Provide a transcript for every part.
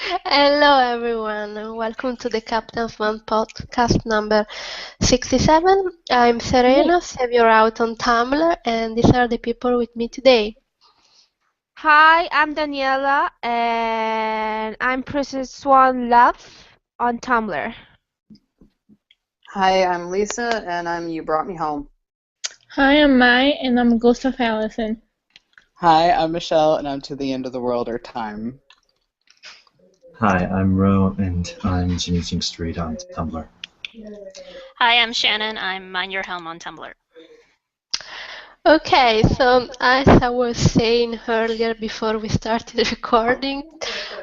Hello, everyone, and welcome to the Captain Swan podcast number 67. I'm Yay. Serena, Savior out on Tumblr, and these are the people with me today. Hi, I'm Daniela, and I'm Princess Swan Love on Tumblr. Hi, I'm Lisa, and I'm You Brought Me Home. Hi, I'm Mai, and I'm Ghost of Allison. Hi, I'm Michelle, and I'm To the End of the World or Time. Hi, I'm Ro, and I'm Jimmy Jing Street on Tumblr. Hi, I'm Shannon. I'm Mind Your Helm on Tumblr. Okay, so as I was saying earlier before we started recording,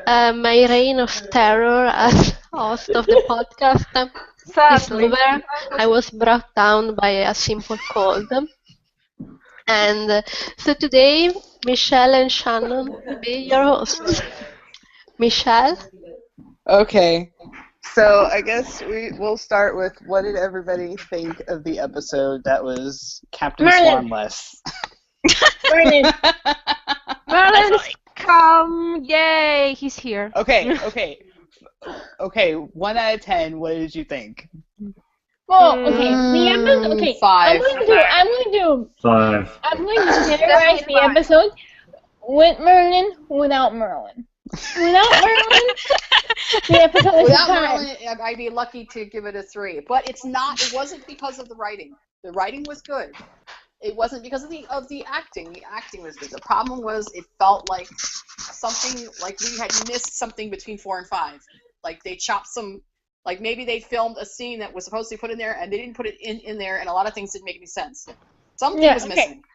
my reign of terror as host of the podcast is over. I was brought down by a simple cold. And so today, Michelle and Shannon will be your hosts. Michelle? Okay, so I guess we'll start with what did everybody think of the episode that was Captain Merlin. Swanless? Merlin. Merlin's come! Yay, he's here. Okay, 1 out of 10, what did you think? Well, okay, the episode. Okay, 5. I'm going to do. 5. I'm going to categorize the episode with Merlin, without Merlin. Without Merlin, the episode is Without 5. Merlin, I'd be lucky to give it a 3. But it wasn't because of the writing. The writing was good. It wasn't because of the acting. The acting was good. The problem was it felt like something, like we had missed something between 4 and 5. Like they chopped some, like maybe they filmed a scene that was supposed to be put in there and they didn't put it in there, and a lot of things didn't make any sense. Something was missing.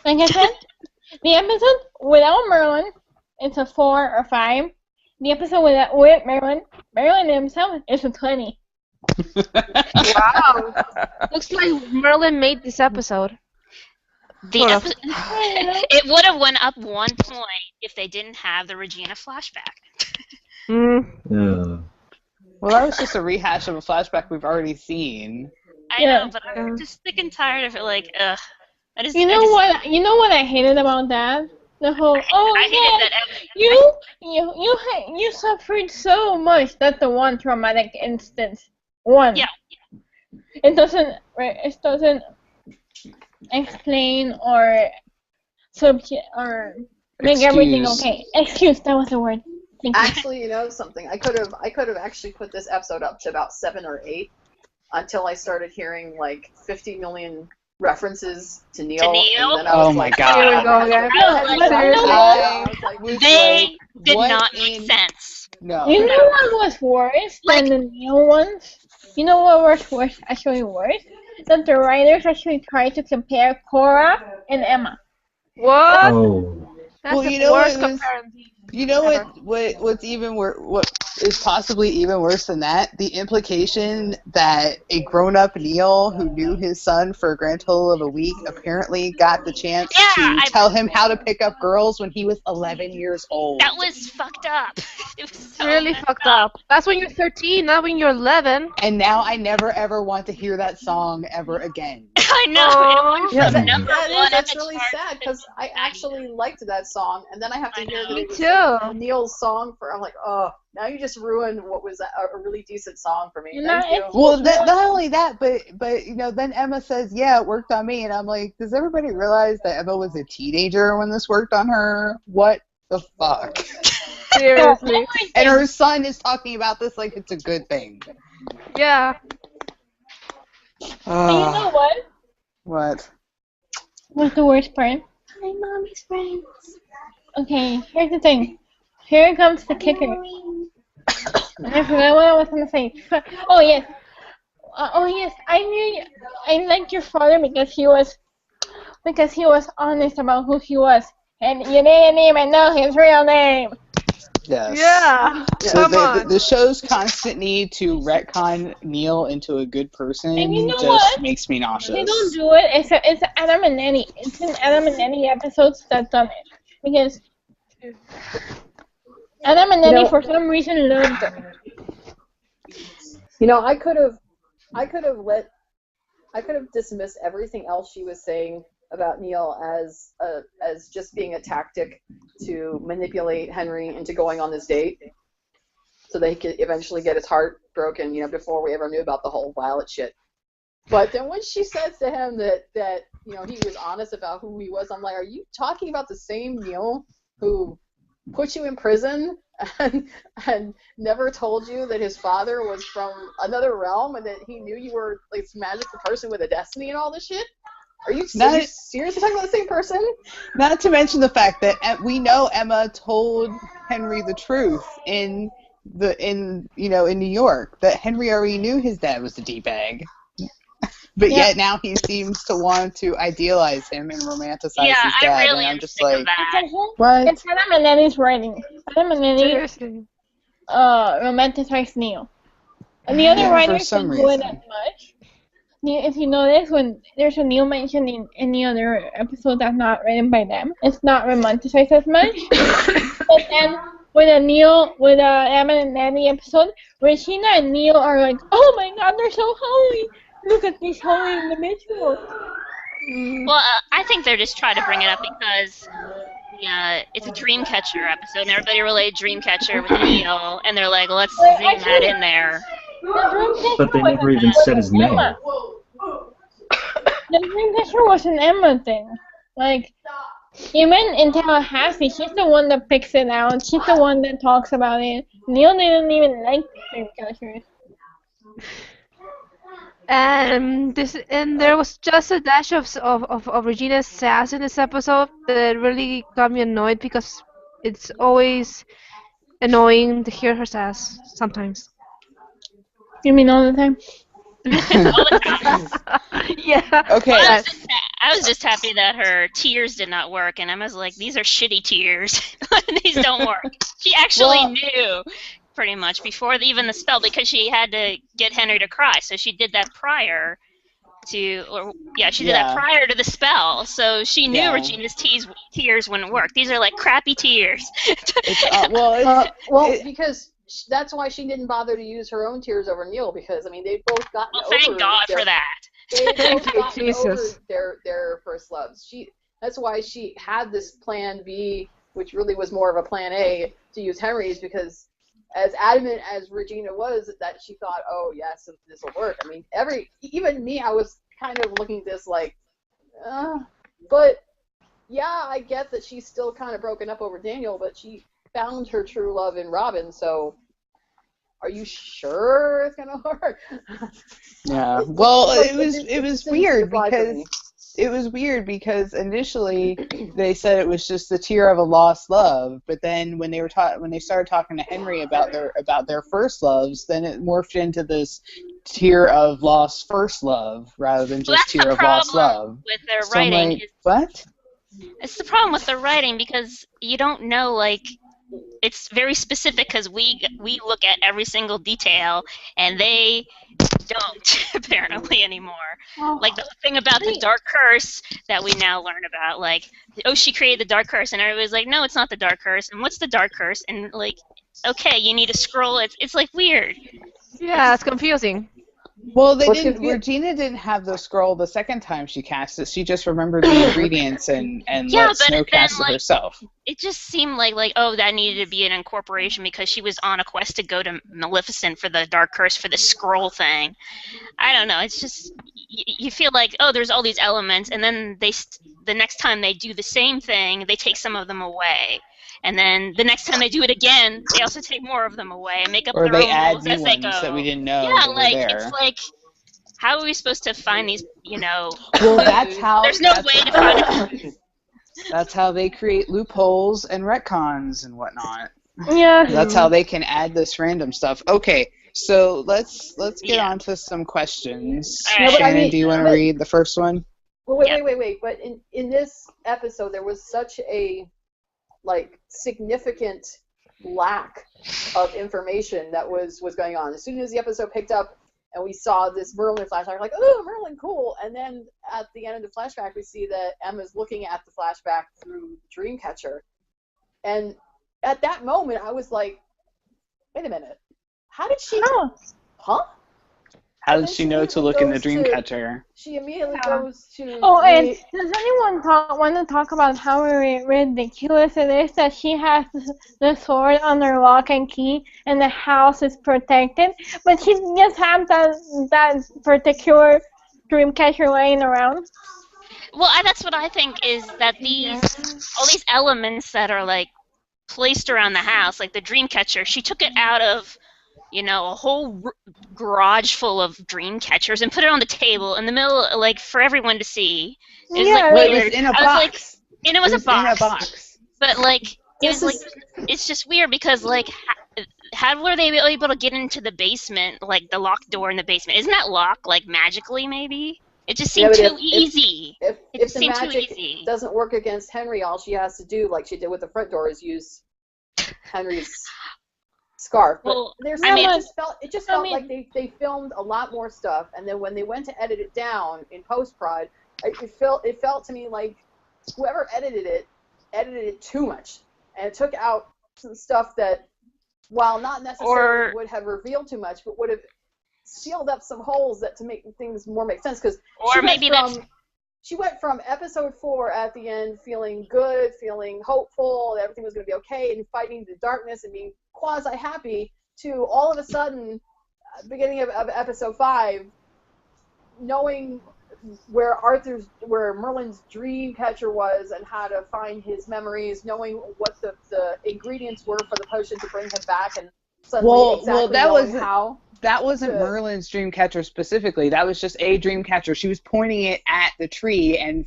Like I said, the episode without Merlin, it's a 4 or 5. The episode with Merlin himself, is a 20. Wow. Looks like Merlin made this episode. It would have went up 1 point if they didn't have the Regina flashback. Yeah. Well, that was just a rehash of a flashback we've already seen. I know, but I'm just sick and tired of it. Like, ugh. You know what I hated about that? The whole I hated that. you suffered so much. That's the one traumatic instance. One. Yeah. It doesn't explain or make everything okay. Excuse, that was the word. Thank you. Actually, you know something? I could have actually put this episode up to about 7 or 8 until I started hearing like 50 million references to Neil. And then I was my like, God. Here we go again. They did not make sense. No. You know what was worse than the Neil ones? You know what was worse? That the writers actually tried to compare Cora and Emma. What? Oh. That's Well, the you know worst what was- comparison. You know what's even what is possibly even worse than that? The implication that a grown-up Neil who knew his son for a grand total of a week apparently got the chance to tell him how to pick up girls when he was 11 years old. That was fucked up. It was so Really messed fucked up. That's when you're 13, not when you're 11. And now I never ever want to hear that song ever again. I know. Aw. It was Yeah. number one that's on the really charts sad because I in actually liked that song, and then I have to I hear know. that Me it was too. Neil's song for. I'm like, oh, now you just ruined what was a really decent song for me. No, Thank you. Well, not only that, but you know, then Emma says, "Yeah, it worked on me," and I'm like, does everybody realize that Emma was a teenager when this worked on her? What the fuck? Seriously. And her son is talking about this like it's a good thing. Yeah. And you know what? What? What's the worst part? My mommy's friends. Okay, here's the thing. Here comes the kicker. I forgot what I was gonna say. Oh yes. I liked your father because he was honest about who he was, and you didn't even know his real name. Yes. Yeah. So Come on. the show's constant need to retcon Neil into a good person And you know just what? makes me nauseous. They don't do it. It's Adam and Nanny. It's in Adam and Nanny episodes that done it because Adam and Nanny for some reason loved them. You know, I could have dismissed everything else she was saying about Neil as just being a tactic to manipulate Henry into going on this date. so that he could eventually get his heart broken, before we ever knew about the whole Violet shit. But then when she says to him that he was honest about who he was, I'm like, are you talking about the same Neil who put you in prison and never told you that his father was from another realm and that he knew you were like this magical person with a destiny and all this shit? Are you seriously talking about the same person? Not to mention the fact that we know Emma told Henry the truth in New York, that Henry already knew his dad was a D-bag. But yet now he seems to want to idealize him and romanticize his dad. I really and I'm am just sick like, of that. what? It's Hannah Manetti's writing. Hannah Manetti Seriously. romanticized Neil. And the other writers don't do it as much. If you notice, when there's a Neil mentioned in any other episode that's not written by them, it's not romanticized as much. But then with a Emma and Nanny episode, Regina and Neil are like, oh my god, they're so holy. Look at these holy individuals. Well, I think they're just trying to bring it up because it's a Dreamcatcher episode, and everybody related Dreamcatcher with Neil, and they're like, let's zing that in there. But they never even said his name. The Dreamcatcher was an Emma thing. Like, even in Tallahassee, she's the one that picks it out. She's the one that talks about it. Neil didn't even like Dreamcatchers. And there was just a dash of Regina's sass in this episode that really got me annoyed because it's always annoying to hear her sass sometimes. You mean all the time? All the time. Yeah. Okay. Well, I was just happy that her tears did not work, and Emma's like, these are shitty tears. These don't work. She actually knew pretty much before even the spell, because she had to get Henry to cry, so she did that prior to that prior to the spell, so she knew Regina's tears wouldn't work. These are like crappy tears. Because that's why she didn't bother to use her own tears over Neil, because they both gotten over. Thank God for that. They both gotten over their first loves. That's why she had this plan B, which really was more of a plan A, to use Henry's, because as adamant as Regina was, that she thought, oh yes, this will work. Even me, I was kind of looking at this like, but yeah, I get that she's still kind of broken up over Daniel, but she found her true love in Robin, so are you sure it's gonna work? Yeah. Well, it was weird because initially they said it was just the tear of a lost love, but then when they started talking to Henry about their first loves, then it morphed into this tear of lost first love rather than just tear of lost love. With their writing, what? It's the problem with the writing, because you don't know, like, it's very specific because we look at every single detail and they don't apparently anymore. Like the thing about the dark curse that we now learn about, like, oh, she created the dark curse, and everybody's like, no, it's not the dark curse, and what's the dark curse? And like, okay, you need to scroll. It's like weird. Yeah, it's confusing. Well, Regina didn't have the scroll the second time she cast it. She just remembered the ingredients and let Snow cast it herself. It just seemed like, oh, that needed to be an incorporation because she was on a quest to go to Maleficent for the Dark Curse for the scroll thing. I don't know. It's just, you feel like, oh, there's all these elements, and then the next time they do the same thing, they take some of them away. And then the next time they do it again, they also take more of them away and make up their own rules as they go. Or they add new ones that we didn't know were there. It's like, how are we supposed to find these, Well, that's how... There's no way to find it. That's how they create loopholes and retcons and whatnot. Yeah. That's how they can add this random stuff. Okay, so let's get on to some questions. Right. Shannon, do you want to read the first one? Wait. But in this episode, there was such a significant lack of information that was going on. As soon as the episode picked up and we saw this Merlin flashback, we're like, oh, Merlin, cool. And then at the end of the flashback, we see that Emma's looking at the flashback through Dreamcatcher. And at that moment, I was like, wait a minute. How did she... Huh? How does she know to look in the Dreamcatcher? She immediately goes to. Oh, and does anyone want to talk about how ridiculous it is that she has the sword under lock and key and the house is protected, but she just has that particular Dreamcatcher laying around? Well, that's what I think is that all these elements that are like placed around the house, like the Dreamcatcher, she took it out of, a whole garage full of Dreamcatchers and put it on the table in the middle, like for everyone to see. It was like weird. It was in a box. And it was a box. In a box. But like it's just weird because like how were they able to get into the basement, like the locked door in the basement? Isn't that locked like magically maybe? It just seemed too easy. If the magic doesn't work against Henry, all she has to do, like she did with the front door, is use Henry's scarf. But it just felt like they filmed a lot more stuff, and then when they went to edit it down in post-prod, it felt to me like whoever edited it too much, and it took out some stuff that, while not necessarily would have revealed too much, but would have sealed up some holes that to make things more make sense. Because she went from episode 4 at the end feeling good, feeling hopeful, that everything was going to be okay, and fighting the darkness and being quasi-happy, to all of a sudden, beginning of episode 5, knowing where Merlin's Dreamcatcher was and how to find his memories, knowing what the ingredients were for the potion to bring him back, and suddenly how. That wasn't Merlin's Dreamcatcher specifically. That was just a Dreamcatcher. She was pointing it at the tree and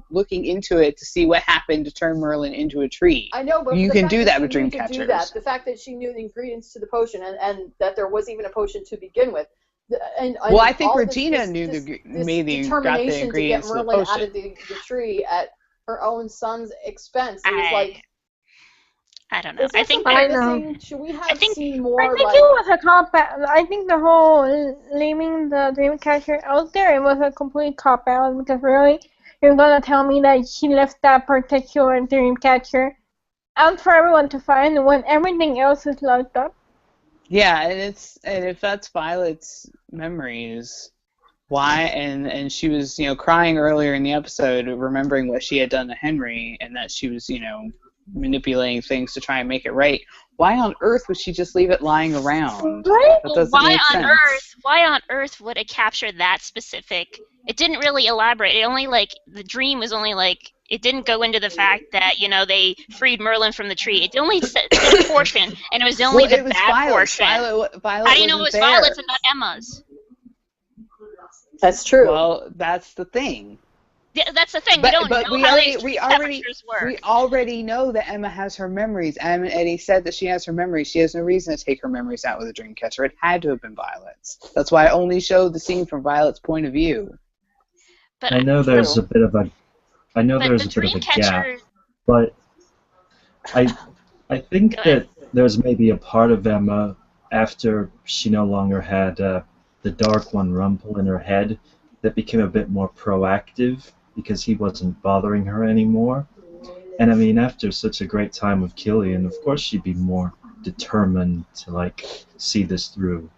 looking into it to see what happened to turn Merlin into a tree. I know, but you can do that with Dreamcatchers. The fact that she knew the ingredients to the potion and that there was even a potion to begin with. I think Regina made the ingredients to get to the Merlin potion. out of the tree at her own son's expense. It was like. I don't know. Should we have seen more? I think it was a cop out. I think the whole leaving the Dreamcatcher out there, it was a complete cop out, because really, you're gonna tell me that she left that particular Dreamcatcher out for everyone to find when everything else is locked up? Yeah, and if that's Violet's memories, why? And she was crying earlier in the episode, remembering what she had done to Henry, and that she was manipulating things to try and make it right. Why on earth would she just leave it lying around? Right? That doesn't make sense. Why on earth would it capture that specific? It didn't really elaborate. It only the dream was only it didn't go into the fact that they freed Merlin from the tree. It only said the portion, and it was only the bad portion. Violet How do you know it was there. Violet's and not Emma's? That's true. Well, that's the thing. Yeah, that's the thing. We don't know how we already know that Emma has her memories. Emma and Eddie said that she has her memories. She has no reason to take her memories out with a Dreamcatcher. It had to have been Violet's. That's why I only showed the scene from Violet's point of view. But I know there's a bit of a gap, but I think that there's maybe a part of Emma after she no longer had the Dark One Rumple in her head that became a bit more proactive, because he wasn't bothering her anymore. And I mean, after such a great time with Killian, of course she'd be more determined to see this through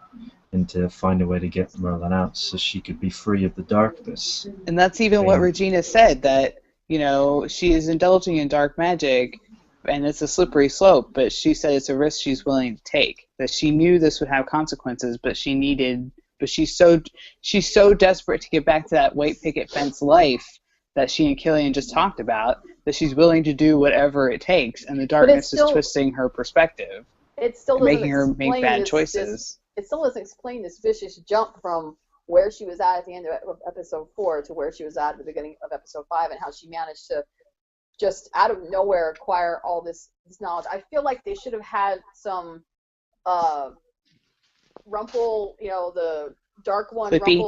and to find a way to get Merlin out so she could be free of the darkness. And that's even what Regina said, that she is indulging in dark magic and it's a slippery slope, but she said it's a risk she's willing to take, that she knew this would have consequences, but she's so desperate to get back to that white picket fence life that she and Killian just talked about, that she's willing to do whatever it takes, and the darkness is twisting her perspective. It still and making her make bad choices. It still doesn't explain this vicious jump from where she was at the end of episode 4 to where she was at the beginning of episode 5, and how she managed to just out of nowhere acquire all this knowledge. I feel like they should have had some Rumple, the Dark One, Clippy.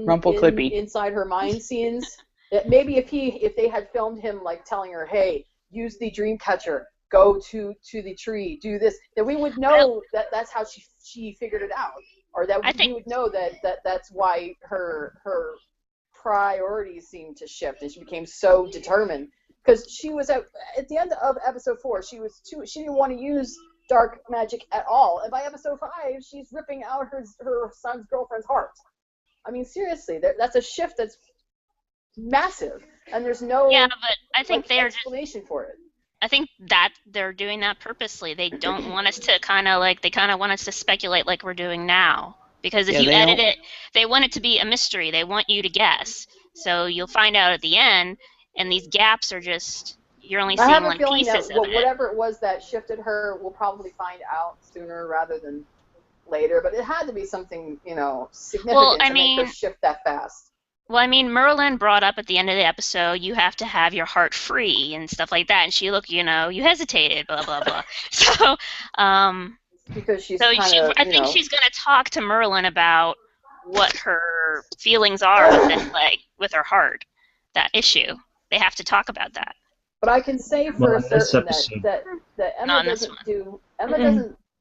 Rumple Clippy inside her mind scenes. That maybe if they had filmed him telling her, hey, use the Dreamcatcher, go to the tree, do this, then we would know that that's how she figured it out, or that we would know that's why her priorities seemed to shift, and she became so determined, because she was at the end of episode 4, she didn't want to use dark magic at all. And by episode 5, she's ripping out her son's girlfriend's heart. I mean, seriously, that's a shift that's massive, and there's no but I think they're explanation for it. I think that they're doing that purposely. They don't want us to kind of want us to speculate like we're doing now. Because if you edit it, they want it to be a mystery. They want you to guess. So you'll find out at the end, and these gaps are just, you're only seeing one pieces of it. Whatever it was that shifted her, we'll probably find out sooner rather than later. But it had to be something, significant to make her shift that fast. Well, I mean, Merlin brought up at the end of the episode, you have to have your heart free and stuff like that. And she looked, you hesitated, blah, blah, blah. So, because she's I think she's going to talk to Merlin about what her feelings are with her heart, that issue. They have to talk about that. But I can say for certain that Emma doesn't do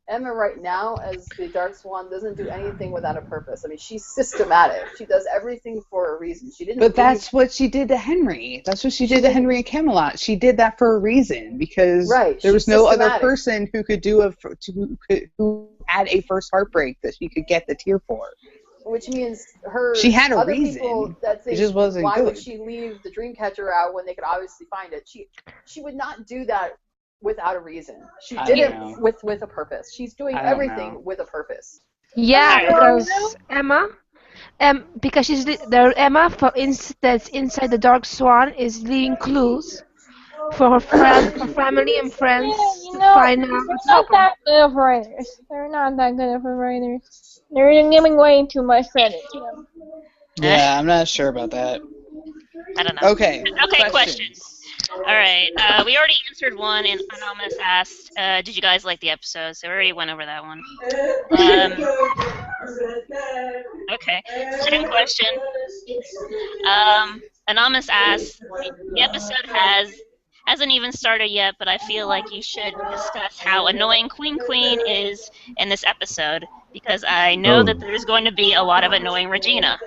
Emma right now as the Dark Swan doesn't do anything without a purpose. I mean, she's systematic. She does everything for a reason. She didn't. But that's what she did to Henry. That's what she did to Henry and Camelot. She did that for a reason because there was no other person who could who had a first heartbreak that she could get the tear for. Which means she had a other reason. People that say, it just wasn't why good. would she leave the Dreamcatcher out when they could obviously find it? She would not do that without a reason. She did it with a purpose. She's doing everything with a purpose. Yeah, because Emma, because she's Emma that's inside the Dark Swan is leaving clues for her friends, her family and friends to find out. They're not that good of writers. They're not that good of writers. They're giving way too much credit. Yeah, I'm not sure about that. I don't know. Okay. Questions. All right. We already answered one, and Anonymous asked, did you guys like the episode? So we already went over that one. Okay. Second question. Anonymous asked, the episode hasn't even started yet, but I feel like you should discuss how annoying Queen is in this episode, because I know that there's going to be a lot of annoying Regina.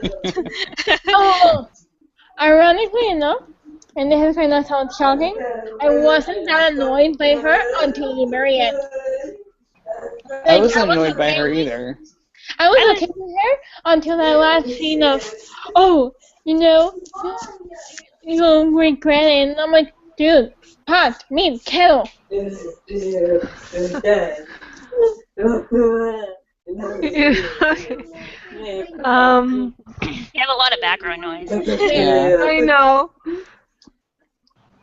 Ironically enough, and this is kind of sounds shocking, I wasn't that annoyed by her until the very end. I wasn't annoyed by her either. I was okay with her until that last scene of, you'll regret it. And I'm like, dude, pot, meat, kettle. You have a lot of background noise. Yeah. I know.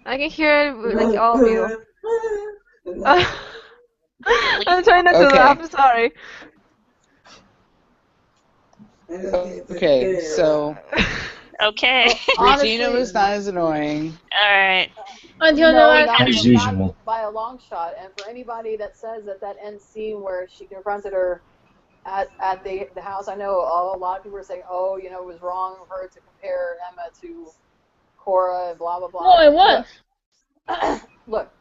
I can hear it like all of you. I'm trying not to laugh. Sorry. Okay, so. Okay. Regina was not as annoying. All right. Until not as usual. By a long shot, and for anybody that says that end scene where she confronted her at the house, I know a lot of people are saying, it was wrong of her to compare Emma to Cora and blah, blah, blah. No, it was. Look,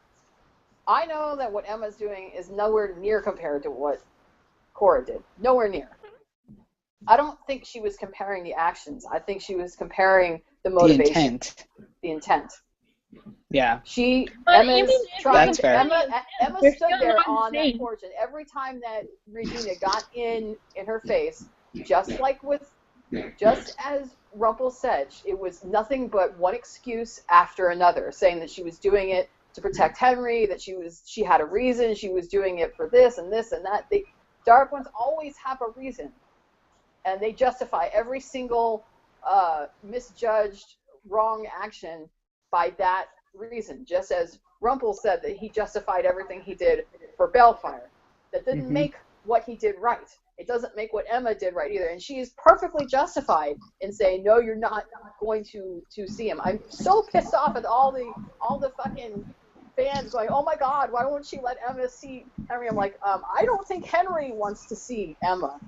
I know that what Emma's doing is nowhere near compared to what Cora did. Nowhere near. I don't think she was comparing the actions. I think she was comparing the motivation. The intent. Yeah. Emma That's fair. Emma stood there on that porch, and every time that Regina got in her face, just as Rumpel said, it was nothing but one excuse after another, saying that she was doing it to protect Henry, that she had a reason, she was doing it for this and this and that. The Dark Ones always have a reason, and they justify every single misjudged wrong action by that reason, just as Rumpel said that he justified everything he did for Balefire. That didn't make what he did right. It doesn't make what Emma did right either, and she is perfectly justified in saying, no, you're not going to see him. I'm so pissed off at all the fucking fans going, oh my god, why won't she let Emma see Henry? I'm like, I don't think Henry wants to see Emma.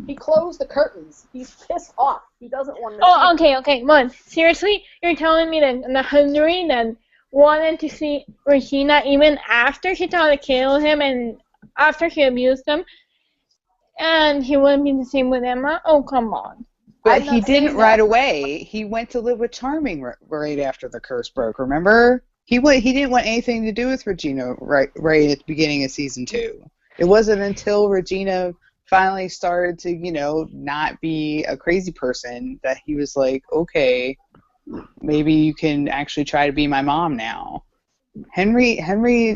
He closed the curtains. He's pissed off. He doesn't want to see okay, Mon. Seriously? You're telling me that Henry that wanted to see Regina even after she tried to kill him and after she abused him, and he wouldn't be the same with Emma? Oh, come on. But he didn't right away. He went to live with Charming right after the curse broke, remember? He didn't want anything to do with Regina right at the beginning of season 2. It wasn't until Regina finally started to, not be a crazy person that he was like, okay, maybe you can actually try to be my mom now. Henry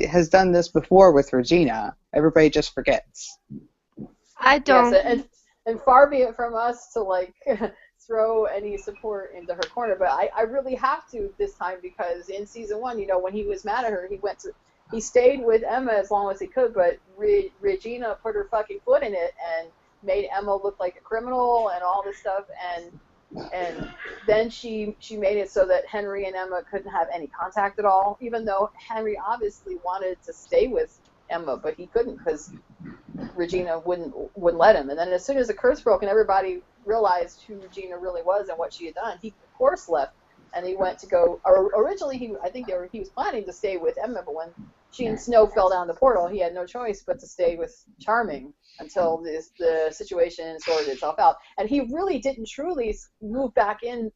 has done this before with Regina. Everybody just forgets. I don't. Yes, and far be it from us to like throw any support into her corner, but I really have to this time because in season 1, when he was mad at her, he stayed with Emma as long as he could, but Regina put her fucking foot in it and made Emma look like a criminal and all this stuff, and then she made it so that Henry and Emma couldn't have any contact at all, even though Henry obviously wanted to stay with Emma, but he couldn't because Regina wouldn't let him. And then as soon as the curse broke and everybody realized who Regina really was and what she had done, he of course left, and he went to go. Originally, he was planning to stay with Emma, but when she and Snow fell down the portal, he had no choice but to stay with Charming until the situation sorted itself out. And he really didn't truly move back in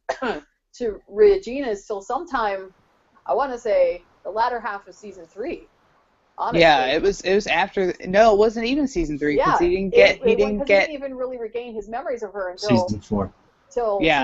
to Regina's till sometime, I want to say, the latter half of season 3. Honestly. Yeah, it was after. No, it wasn't even season 3 because he didn't even really regain his memories of her until season 4.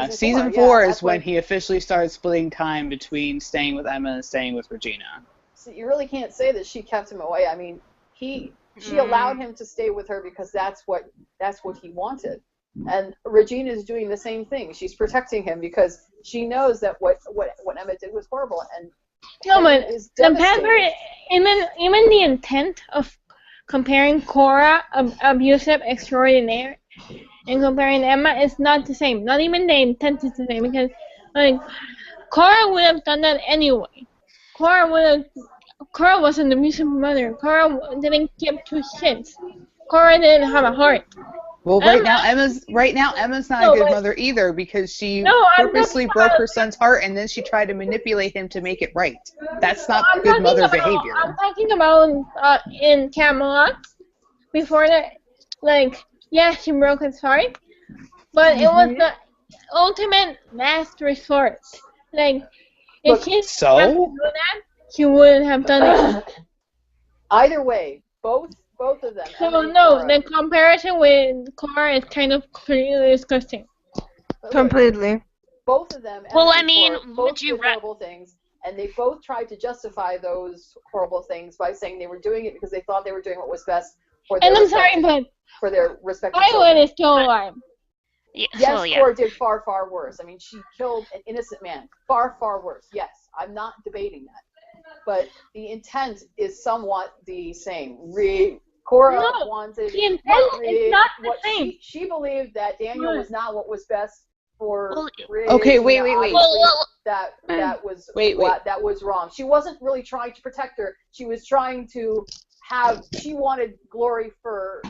Season 4 is when he officially started splitting time between staying with Emma and staying with Regina. So you really can't say that she kept him away. I mean, she allowed him to stay with her because that's what he wanted. And Regina's doing the same thing. She's protecting him because she knows that what Emma did was horrible. And no, but the Panther, even the intent of comparing Cora, abusive extraordinaire, and comparing Emma is not the same. Not even the intent is the same because, like, Cora would have done that anyway. Cora was an abusive mother. Cora didn't give two shits. Cora didn't have a heart. Well, right now Emma's not a good mother either because she purposely broke her son's heart and then she tried to manipulate him to make it right. That's not good mother behavior. I'm talking about in Camelot before that, like, yeah, she broke his heart, but it was the ultimate last resort. Like, if she had to do that, she wouldn't have done it. Either way, both of them. So no, the comparison with Cora is kind of clearly disgusting. Completely. Both of them. Well, I mean, both did horrible things, and they both tried to justify those horrible things by saying they were doing it because they thought they were doing what was best for their. And I'm sorry, but for their respective. Violet is still alive. Yes, Cora did far, far worse. I mean, she killed an innocent man. Far, far worse. Yes, I'm not debating that. But the intent is somewhat the same. Cora wanted the intent is not the same. She believed that Daniel was not what was best for Okay, wait. That was wrong. She wasn't really trying to protect her. She was trying to she wanted glory for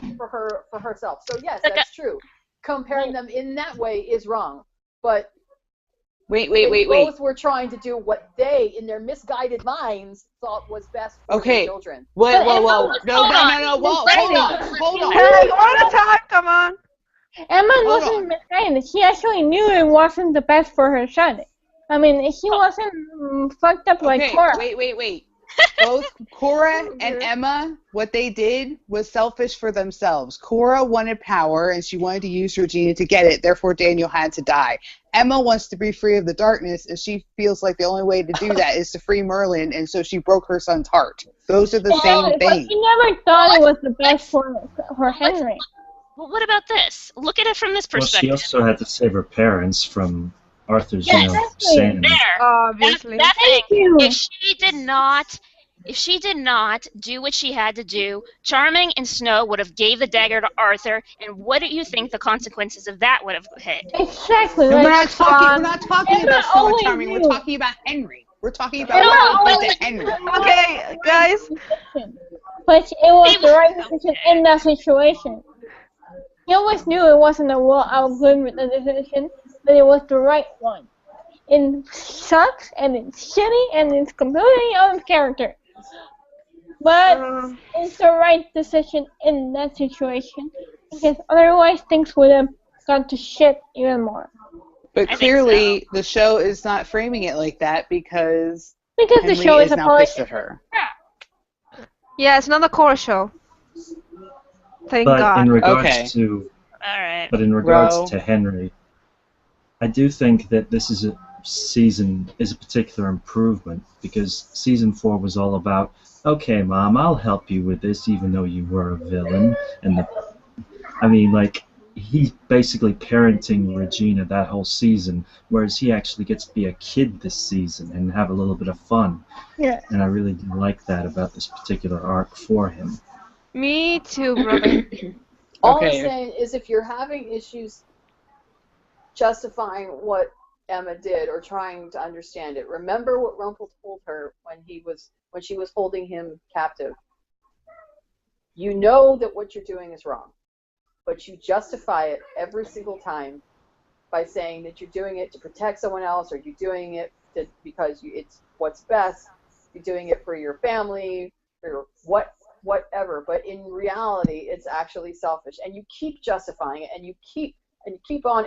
herself. So yes, that's true. Comparing them in that way is wrong. But Wait. Both were trying to do what they, in their misguided minds, thought was best for their children. Whoa. No. Whoa, hold on. Hey, one at a time, come on. Emma wasn't misguided. She actually knew it wasn't the best for her son. I mean, she wasn't fucked up like Cora. Wait. Both Cora and Emma, what they did was selfish for themselves. Cora wanted power, and she wanted to use Regina to get it. Therefore, Daniel had to die. Emma wants to be free of the darkness, and she feels like the only way to do that is to free Merlin, and so she broke her son's heart. Those are the same thing. She never thought it was the best for Henry. Well, what about this? Look at it from this perspective. Well, she also had to save her parents from Arthur's, saying. There. Obviously. That thing. If she did not do what she had to do, Charming and Snow would have gave the dagger to Arthur, and what do you think the consequences of that would have hit? Exactly. We're not talking about Snow and Charming. We're talking about Henry. We're talking about Henry. Okay, guys. But it was the right decision in that situation. He always knew it wasn't a good decision, but it was the right one. It sucks, and it's shitty, and it's completely out of character. But it's the right decision in that situation, because otherwise things would have gone to shit even more. But clearly, the show is not framing it like that because the show is now pissed at her. Yeah, it's not a Cora show. Thank But God. in regards Okay. to All right. but in regards Ro. to Henry, I do think that this is a particular improvement because season 4 was all about, okay, Mom, I'll help you with this, even though you were a villain, and he's basically parenting Regina that whole season, whereas he actually gets to be a kid this season and have a little bit of fun. Yeah. And I really do like that about this particular arc for him. Me too, brother. All I'm Okay. saying is if you're having issues justifying what Emma did or trying to understand it, remember what Rumpel told her when she was holding him captive. You know that what you're doing is wrong, but you justify it every single time by saying that you're doing it to protect someone else, or you're doing it because it's what's best. You're doing it for your family, or whatever. But in reality, it's actually selfish, and you keep justifying it, and you keep on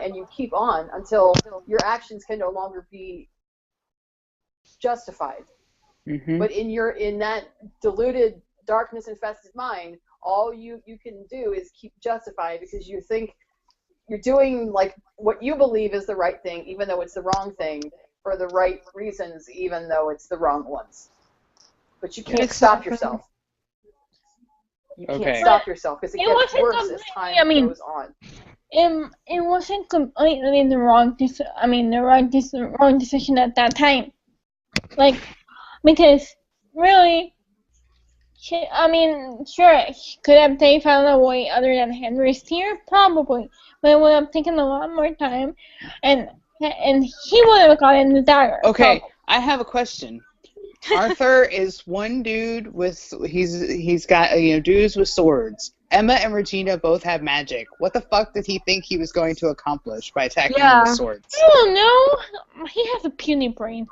until your actions can no longer be justified. Mm-hmm. But in that deluded, darkness infested mind, all you can do is keep justifying because you think you're doing like what you believe is the right thing, even though it's the wrong thing, for the right reasons, even though it's the wrong ones. But you can't stop yourself. You can't stop yourself because it gets worse as time goes on. It wasn't completely the wrong decision at that time. Like, because really, she could have they found a way other than Henry's tear, probably, but it would have taken a lot more time, and he would have gotten the dagger. Okay, I have a question. Arthur is one dude with he's got dudes with swords. Emma and Regina both have magic. What the fuck did he think he was going to accomplish by attacking them with swords? I don't know. He has a puny brain.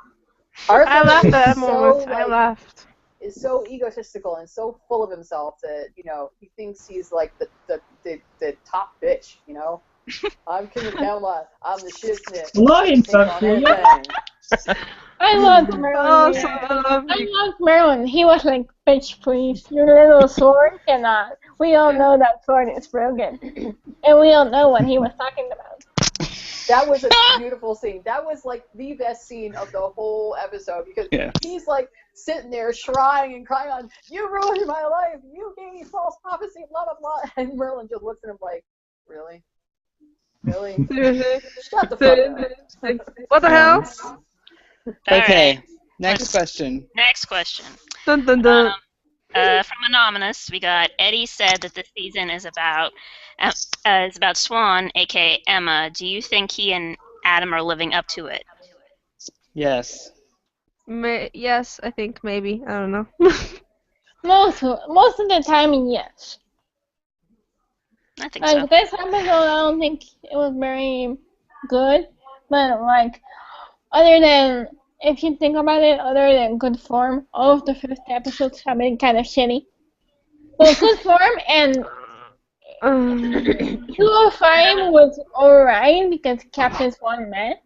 Arthur I laughed at that moment. so, I laughed. Is so egotistical and so full of himself that he thinks he's like the top bitch. I'm King of Camelot. I'm the shiznit. Lion I loved Merlin. I loved Merlin. He was like, bitch, please. Your little sword cannot. We all know that sword is broken. And we all know what he was talking about. That was a beautiful scene. That was like the best scene of the whole episode because he's like sitting there shrieing and crying on, you ruined my life. You gave me false prophecy, blah, blah, blah. And Merlin just looks at him like, really? Really? Shut the fuck up. What the hell? Okay, right. next question. Next question. Dun, dun, dun. From Anonymous, we got Eddie said that this season is about Swan, aka Emma. Do you think he and Adam are living up to it? Yes. Yes, I think maybe. I don't know. Most of the time, yes. I think so. This episode, I don't think it was very good, but other than, if you think about it, other than good form, all of the first episodes have been kind of shitty. Well, good form and 205 was alright because Captain Swan met.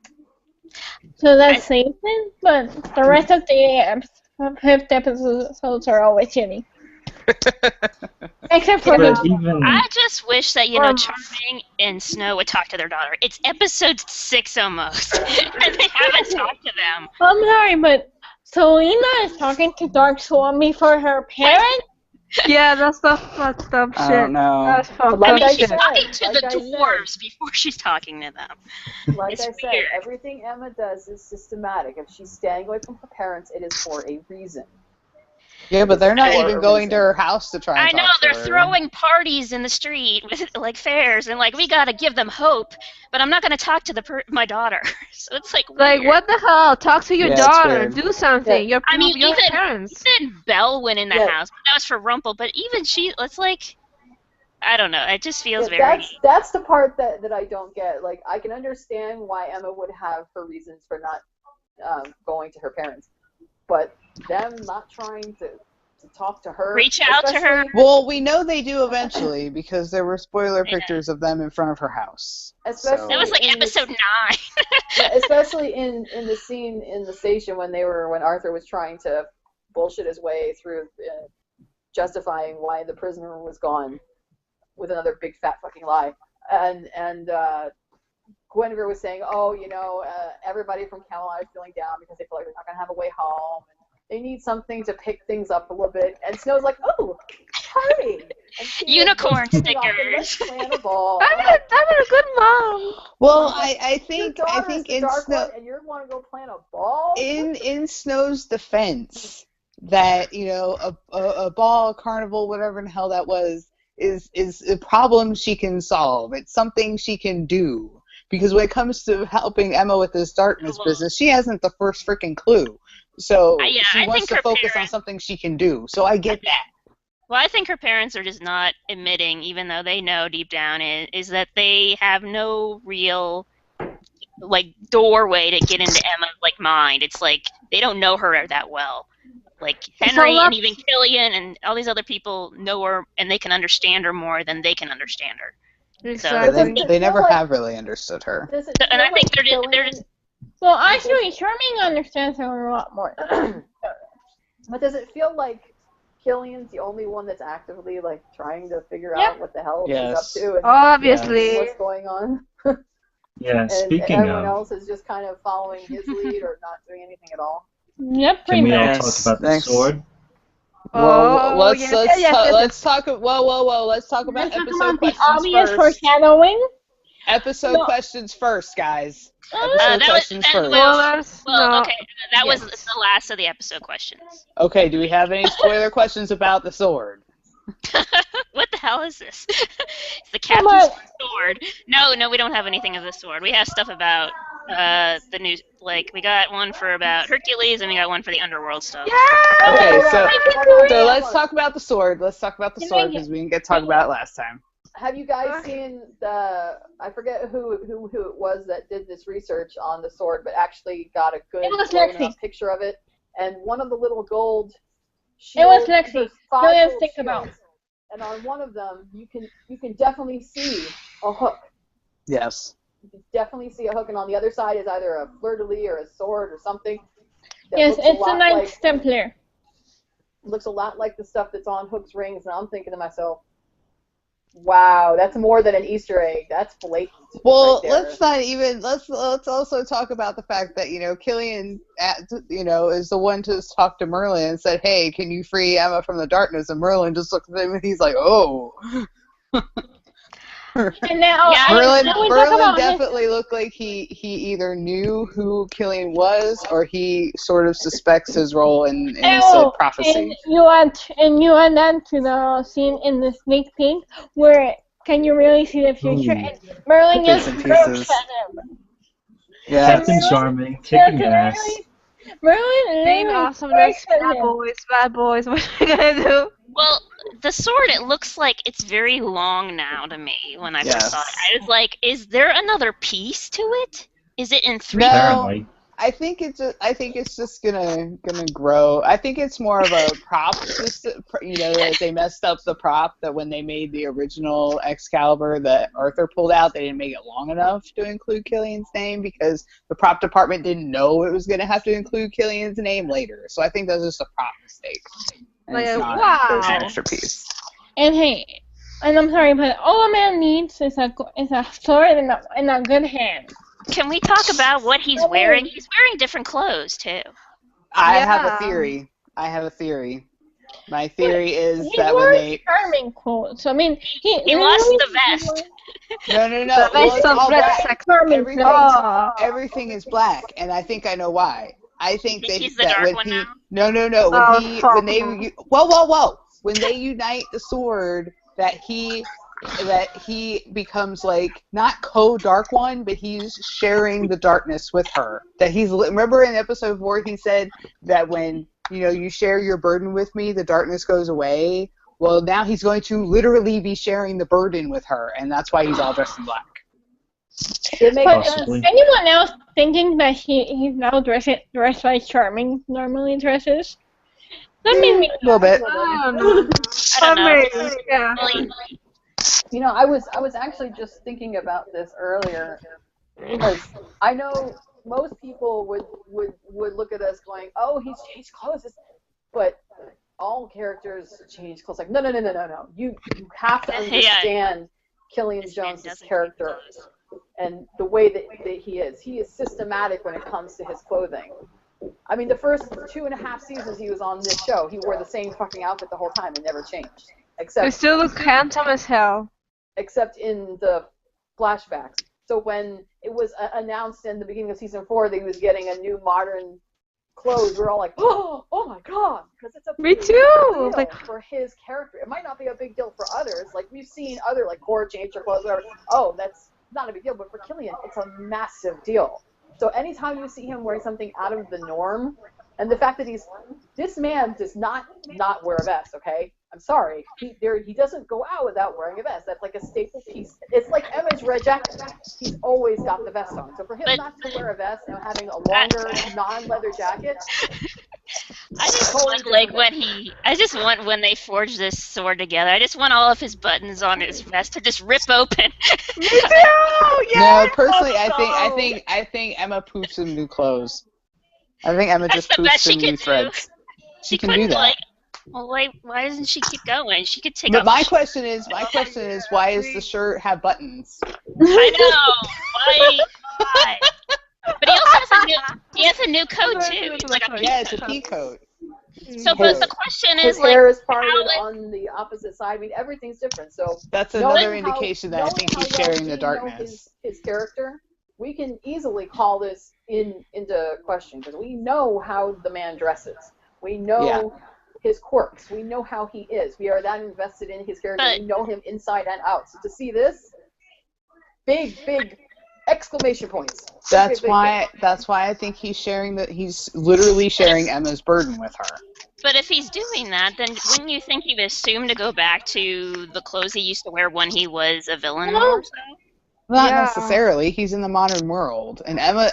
So that saves it, but the rest of the fifth episodes are always shitty. Except for I just wish that, Charming and Snow would talk to their daughter. It's episode 6 almost, and they haven't talked to them. I'm sorry, but Selena is talking to Dark Swan before her parents? Yeah, that's the fucked up shit. I don't know. That's fucked Like up I shit. said, Talking to the dwarves before she's talking to them. Like It's I said, weird. everything Emma does is systematic. If she's staying away from her parents, it is for a reason. Yeah, but they're not For even a going reason. to her house to try and I talk know, to they're her. throwing parties in the street with fairs, and we gotta give them hope. But I'm not gonna talk to my daughter, so it's weird. What the hell? Talk to your Yeah, it's daughter. weird. Do something. Yeah. Your parents. Even Belle went in the Yeah. house, but that was for Rumpel. But even she, I don't know. It just feels Yeah, very. that's the part that I don't get. Like, I can understand why Emma would have her reasons for not going to her parents, but them not trying to talk to her, Reach out to her. Well, we know they do eventually because there were spoiler pictures of them in front of her house. Especially That was episode 9. Yeah, especially in the scene in the station when Arthur was trying to bullshit his way through justifying why the prisoner was gone. with another big fat fucking lie. And Guinevere was saying, oh, everybody from Camelot is feeling down because they feel like they're not going to have a way home. And they need something to pick things up a little bit. And Snow's like, oh, party! Unicorn stickers. Let's plan a ball. I'm a good mom. Well, I think in Snow, and you want to go plan a ball? In Snow's defense, that a ball, a carnival, whatever in the hell that was, is a problem she can solve. It's something she can do. Because when it comes to helping Emma with this darkness business, she hasn't the first freaking clue. So she wants to focus on something she can do. So I get that. Well, I think her parents are just not admitting, even though they know deep down, is that they have no real doorway to get into Emma's mind. It's like they don't know her that well. Like Henry and even Killian and all these other people know her, and they can understand her more than they can understand her. Exactly. So they never have really understood her. And I think they're just. Well, actually, Charming understands her a lot more. But does it feel like Killian's the only one that's actively trying to figure out what the hell she's up to? And obviously. What's going on? Yeah. And everyone else is just kind of following his lead or not doing anything at all. Yep, Can we all talk about the sword? Well, let's talk. Whoa! Let's talk about episode questions obvious first. foreshadowing. Episode questions first, guys. Questions first. Okay, that was the last of the episode questions. Okay, do we have any spoiler questions about the sword? What the hell is this? It's the captain's sword. No, we don't have anything of the sword. We have stuff about the new, we got one for about Hercules, and we got one for the underworld stuff. Yeah! Okay, so let's talk about the sword. Let's talk about the sword because we didn't get to talk about it last time. Have you guys seen I forget who it was that did this research on the sword, but actually got a good picture of it, and one of the little gold shields. It was Lexi. Brilliant think about. And on one of them, you can definitely see a hook. Yes. You can definitely see a hook, and on the other side is either a fleur-de-lis or a sword or something. Yes, it's a Knights Templar. Looks a lot like the stuff that's on Hook's rings, and I'm thinking to myself, wow, that's more than an Easter egg. That's blatant. Well, right let's not even let's also talk about the fact that Killian is the one to talk to Merlin and said, "Hey, can you free Emma from the darkness?" And Merlin just looks at him and he's like, "Oh." And now, Merlin definitely looked like he either knew who Killian was or he sort of suspects his role in said prophecy. And you add that to the scene in the sneak peek where can you really see the future? Ooh. And Merlin just looks at him. Yeah. Captain Charming, kicking ass. Merlin Being awesome, next bad boys, what are you gonna do? Well, the sword, it looks like it's very long now to me when I first saw it. I was like, is there another piece to it? Is it in 3? No, I think it's just gonna grow. I think it's more of a prop, that they messed up the prop that when they made the original Excalibur that Arthur pulled out, they didn't make it long enough to include Killian's name because the prop department didn't know it was gonna have to include Killian's name later. So I think that's just a prop mistake. And it's not, there's an extra piece. And hey, and I'm sorry, but all a man needs is a sword and a good hand. Can we talk about what he's wearing? He's wearing different clothes, too. I have a theory. My theory is that when they... Charming clothes. I mean, he lost the vest. No. The vest of black. Everything is black, and I think I know why. I think he's the dark one now? No. When they unite the sword, that he becomes not co-dark one, but he's sharing the darkness with her. That remember in episode 4 he said that when you share your burden with me, the darkness goes away. Well, now he's going to literally be sharing the burden with her, and that's why he's all dressed in black. Anyone else thinking that he's now dressed like Charming normally dresses? That made me a little bit. I don't know. Yeah. I was actually just thinking about this earlier because I know most people would look at us going, "Oh, he's changed clothes," but all characters change clothes. Like, no. You have to understand Killian Jones's character and the way that he is. He is systematic when it comes to his clothing. I mean, the first 2.5 seasons he was on this show, he wore the same fucking outfit the whole time and never changed. Except he still looks handsome as hell. Except in the flashbacks. So when it was announced in the beginning of season 4 that he was getting a new modern clothes, we're all like, oh my god, because it's a big deal for his character. It might not be a big deal for others. Like, we've seen other, like, Cora change her clothes, whatever. Oh, that's not a big deal, but for Killian, it's a massive deal. So anytime you see him wearing something out of the norm, and the fact that this man does not wear a vest, okay? I'm sorry. He doesn't go out without wearing a vest. That's like a staple piece. It's like Emma's red jacket. He's always got the vest on. So for him not to wear a vest and having a longer non-leather jacket, I just want when they forge this sword together. I just want all of his buttons on his vest to just rip open. Me too. Yeah. No, personally, I think Emma poofs him new clothes. I think Emma just poofs him new threads. She can do that. Like, well, why doesn't she keep going? She could take But off. my question is, why does the shirt have buttons? I know. Why? But he also has a new coat too. It's like it's a pea coat. So, but the question is, his hair is parted on the opposite side. I mean, everything's different. So that's another indication that I think he's sharing the darkness. His character, we can easily call this into question because we know how the man dresses. We know his quirks. We know how he is. We are that invested in his character. We know him inside and out. So to see this, big exclamation points. That's why I think he's literally sharing Emma's burden with her. But if he's doing that, then wouldn't you think he'd assume to go back to the clothes he used to wear when he was a villain or so? Not necessarily. He's in the modern world, and Emma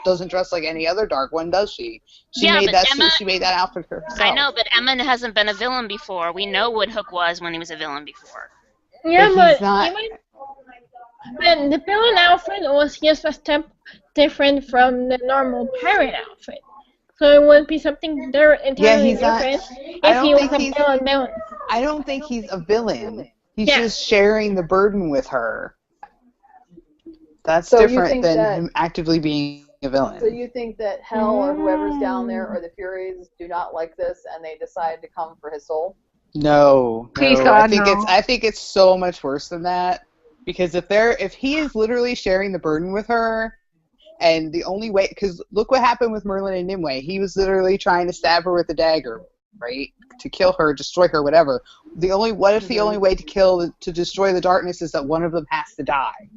doesn't dress like any other dark one, does she? She made that outfit for herself. I know, but Emma hasn't been a villain before. We know what Hook was when he was a villain before. Yeah, but the villain outfit was just a step different from the normal pirate outfit. So it would be something entirely different if he was a villain. I don't think he's a villain. He's just sharing the burden with her. That's different than him actively being a villain. So you think that Hell or whoever's down there or the Furies do not like this and they decide to come for his soul? No. Please God, I think it's so much worse than that. Because if he is literally sharing the burden with her, and the only way, because look what happened with Merlin and Nimue. He was literally trying to stab her with a dagger, right? To kill her, destroy her, whatever. What if the only way to destroy the darkness is that one of them has to die?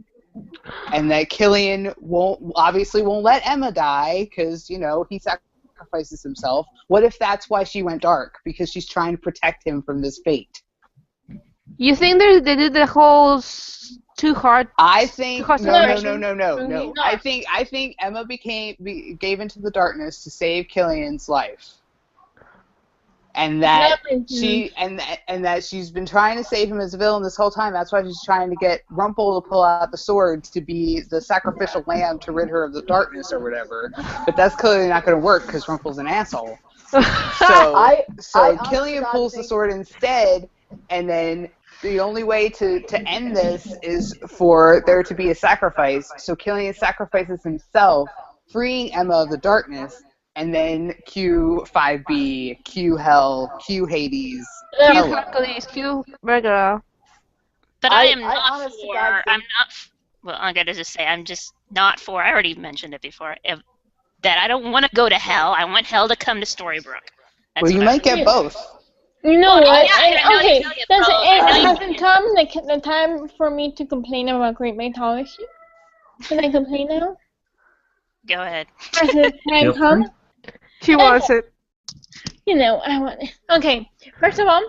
And that Killian won't let Emma die because, he sacrifices himself. What if that's why she went dark? Because she's trying to protect him from this fate. You think they did the whole too hard? I think no. I think Emma gave into the darkness to save Killian's life. And that she's been trying to save him as a villain this whole time. That's why she's trying to get Rumple to pull out the sword to be the sacrificial lamb to rid her of the darkness or whatever. But that's clearly not going to work because Rumple's an asshole. So Killian pulls the sword instead, and then the only way to end this is for there to be a sacrifice. So Killian sacrifices himself, freeing Emma of the darkness. And then Q 5B, Q Hell, Q Hades, Q Hercules, Q regular. But I gotta just say, I'm just not for, I already mentioned it before, that I don't want to go to Hell. I want Hell to come to Storybrooke. Well, you might get both. You know what? Okay, has it come the time for me to complain about great mythology? Can I complain now? Go ahead. Has the time come? She wants it. I want it. Okay, first of all,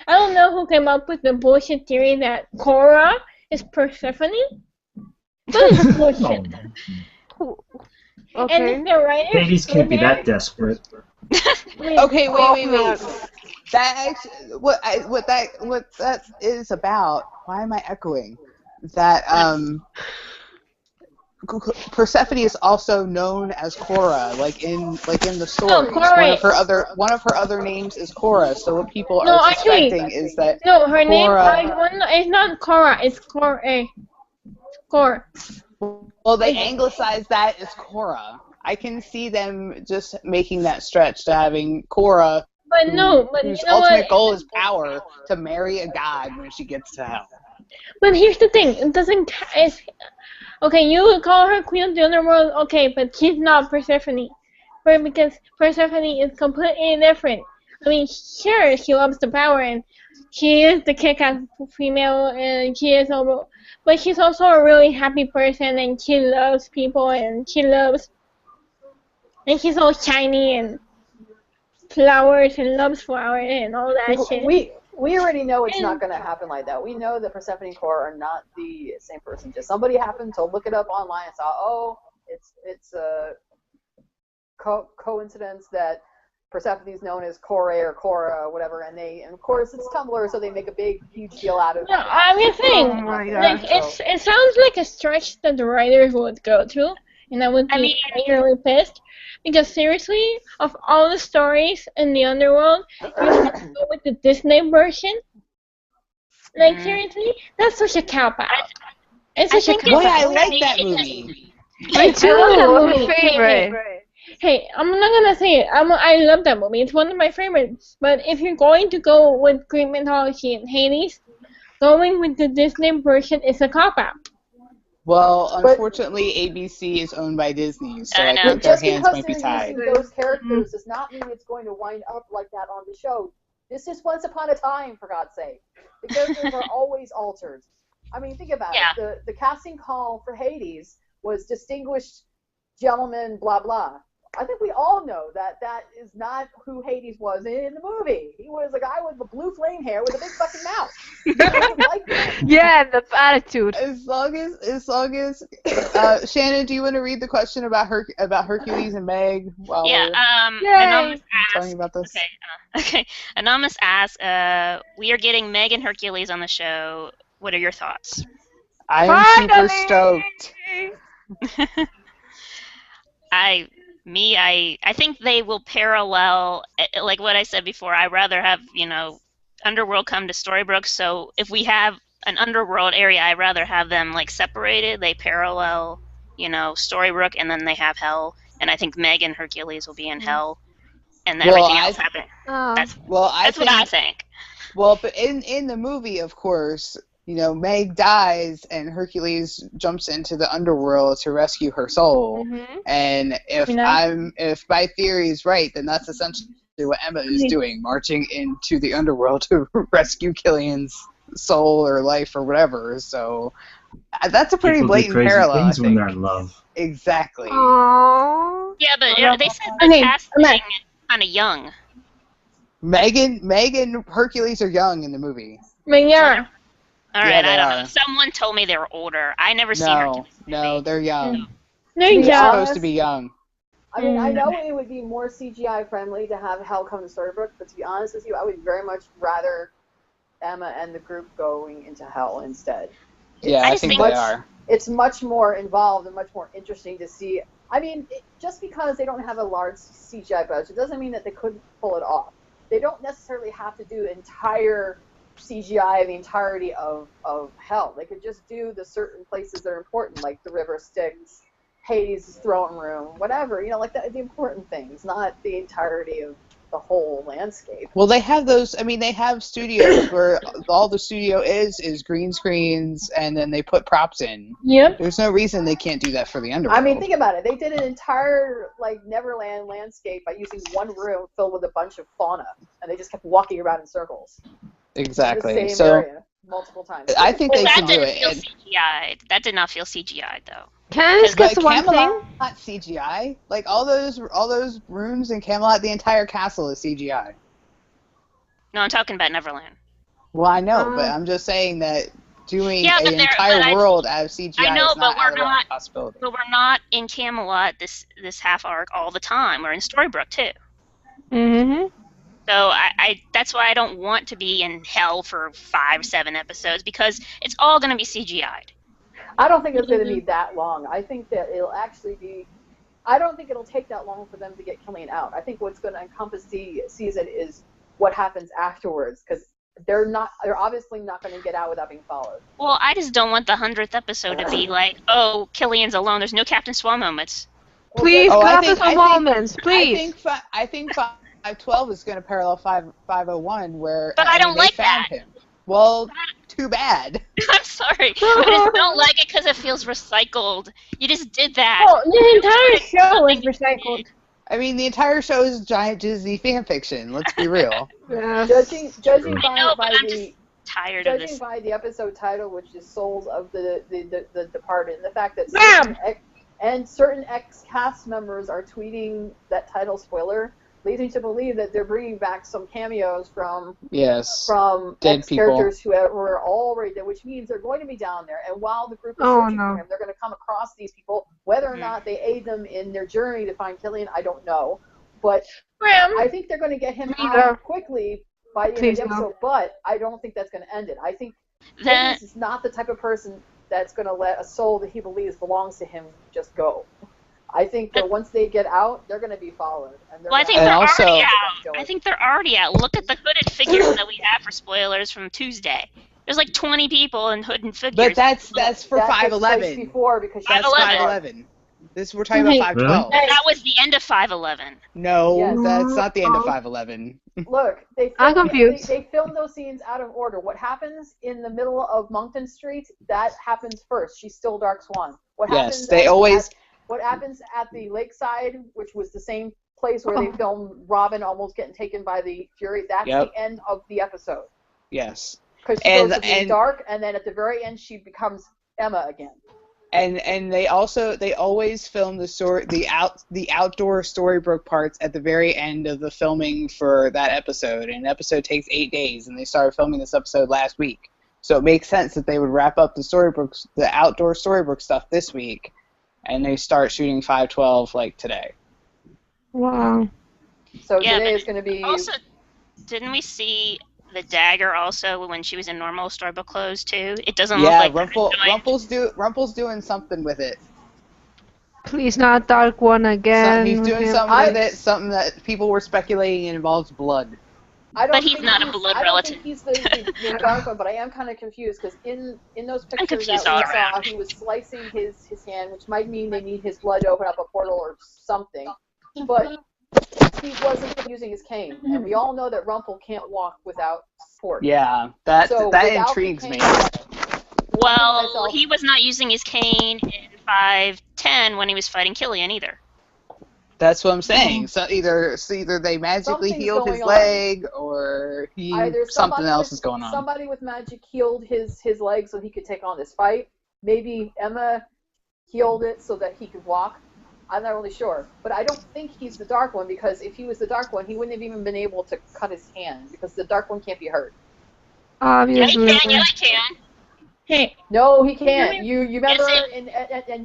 I don't know who came up with the bullshit theory that Cora is Persephone. That is bullshit. Okay. And if the writers Hades can't be that desperate. Okay, wait. That what that is about? Why am I echoing? That Persephone is also known as Cora, like in the stories. Cora. One of her other names is Cora. So what people No, are actually, suspecting is that no, her name Cora. it's not Cora, it's Cora. Cora. Well, they anglicize that as Cora. I can see them just making that stretch to having Cora, whose ultimate goal is power, to marry a god when she gets to hell. But here's the thing: it doesn't. Okay, you would call her Queen of the Underworld, okay, but she's not Persephone, because Persephone is completely different. I mean, sure, she loves the power and she is the kick-ass female, and she is but she's also a really happy person, and she loves people, and and she's all shiny and flowers and loves flowers and all that shit. We already know it's not going to happen like that. We know that Persephone and Cora are not the same person. Just somebody happened to look it up online and saw, oh, it's a coincidence that Persephone is known as Cora or Cora or whatever, and of course it's Tumblr, so they make a big, huge deal out of it. No, I'm just saying, it sounds like a stretch that the writers would go to, and I would be really pissed. Because seriously, of all the stories in the underworld, you have to go with the Disney version. Like seriously, that's such a cop-out. It's such a cop-out. Boy, I like that movie. Me too. My favorite. Hey, I'm not gonna say it. I love that movie. It's one of my favorites. But if you're going to go with Greek mythology and Hades, going with the Disney version is a cop-out. Well, unfortunately, ABC is owned by Disney, so I think their hands might be tied. Those characters does not mean it's going to wind up like that on the show. This is Once Upon a Time, for God's sake. The characters are always altered. I mean, think about it. The casting call for Hades was distinguished gentleman, blah, blah. I think we all know that is not who Hades was in the movie. He was a guy with the blue flame hair with a big fucking mouth. Yeah, the attitude. As long as Shannon, do you want to read the question about Hercules and Meg? Anonymous asks, talking about this. Okay. Anonymous asks, we are getting Meg and Hercules on the show. What are your thoughts? I am super stoked. I think they will parallel, like what I said before. I'd rather have, Underworld come to Storybrooke. So if we have an Underworld area, I'd rather have them like separated. They parallel, Storybrooke, and then they have Hell. And I think Meg and Hercules will be in Hell, and everything else happen. That's what I think. Well, but in the movie, of course, Meg dies and Hercules jumps into the underworld to rescue her soul. Mm-hmm. And if my theory is right, then that's essentially what Emma is doing, marching into the underworld to rescue Killian's soul or life or whatever. So that's a pretty blatant parallel. Things when they're in love. Exactly. Aww. Yeah, but they said the casting is kind of young. Meg and Hercules are young in the movie. Yeah. All right, I don't know. Someone told me they were older. I never seen Hercules. No, they're young. They're supposed to be young. I mean, I know it would be more CGI friendly to have Hell come to Storybrooke, but to be honest with you, I would very much rather Emma and the group going into Hell instead. I think they are. It's much more involved and much more interesting to see. I mean, just because they don't have a large CGI budget doesn't mean that they couldn't pull it off. They don't necessarily have to do entire CGI the entirety of Hell. They could just do the certain places that are important, like the river Styx, Hades' throne room, whatever, like the important things, not the entirety of the whole landscape. Well, they have those, they have studios where all the studio is green screens, and then they put props in. Yep. There's no reason they can't do that for the underworld. I mean, think about it. They did an entire, Neverland landscape by using one room filled with a bunch of fauna, and they just kept walking around in circles. Exactly. In the same area multiple times. I think they can do it. That did not feel CGI'd though. Can I discuss one thing? Not CGI. Like all those rooms in Camelot, the entire castle is CGI. No, I'm talking about Neverland. Well, I know, but I'm just saying that doing an entire world out of CGI is not out of the possibility. But we're not in Camelot this half arc all the time. We're in Storybrooke too. Mm-hmm. So that's why I don't want to be in Hell for 5-7 episodes, because it's all going to be CGI'd. I don't think it's going to be that long. I think that it'll actually be. I don't think it'll take that long for them to get Killian out. I think what's going to encompass the season is what happens afterwards, because they're obviously not going to get out without being followed. Well, I just don't want the 100th episode to be like, oh, Killian's alone. There's no Captain Swan moments. Please, Captain Swan moments, please. I think 512 is going to parallel 501, where but I don't they like found that. him. Well, too bad. I'm sorry. I just don't like it because it feels recycled. You just did that. Well, the entire show was recycled. I mean, the entire show is giant Disney fan fiction. Let's be real. Judging by this. the episode title, which is Souls of the Departed, and the fact that certain ex-cast members are tweeting that title spoiler, leads me to believe that they're bringing back some cameos from dead ex-characters who were already dead, which means they're going to be down there. And while the group is searching for him, they're going to come across these people. Whether or not they aid them in their journey to find Killian, I don't know. But I think they're going to get him out quickly by the end of the episode. But I don't think that's going to end it. I think Killian is not the type of person that's going to let a soul that he believes belongs to him just go. I think that once they get out, they're going to be followed. And I think they're already out. I think they're already out. Look at the hooded figures that we have for spoilers from Tuesday. There's like 20 people in hooded figures. But that's for 511. Before because that's 511. We're talking about 512. That was the end of 511. No, that's not the end of 511. Look, I'm confused. They filmed those scenes out of order. What happens in the middle of Moncton Street, that happens first. She's still Dark Swan. What happens what happens at the lakeside, which was the same place where they filmed Robin almost getting taken by the Fury, that's the end of the episode. Yes. Because she goes to be dark, and then at the very end she becomes Emma again. And they always film the outdoor Storybrooke parts at the very end of the filming for that episode. And an episode takes 8 days, and they started filming this episode last week. So it makes sense that they would wrap up the outdoor Storybrooke stuff this week. And they start shooting 512 like today. Wow. So today is going to be. Also, didn't we see the dagger also when she was in normal Storybook clothes too? It doesn't look like. Rumple's doing something with it. Please not Dark One again. He's doing something with it. Something that people were speculating involves blood. But he's not a blood relative. I don't think he's the dark one, but I am kind of confused because in those pictures that we saw, he was slicing his hand, which might mean they need his blood to open up a portal or something. But he wasn't using his cane, and we all know that Rumple can't walk without support. Yeah, that intrigues me. Well, he was not using his cane in 510 when he was fighting Killian either. That's what I'm saying. So either they magically healed his leg, or something else is going on. Somebody with magic healed his leg so he could take on this fight. Maybe Emma healed it so that he could walk. I'm not really sure. But I don't think he's the Dark One, because if he was the Dark One, he wouldn't have even been able to cut his hand, because the Dark One can't be hurt. Obviously. Yeah, he can. Hey. No, he can't. You remember in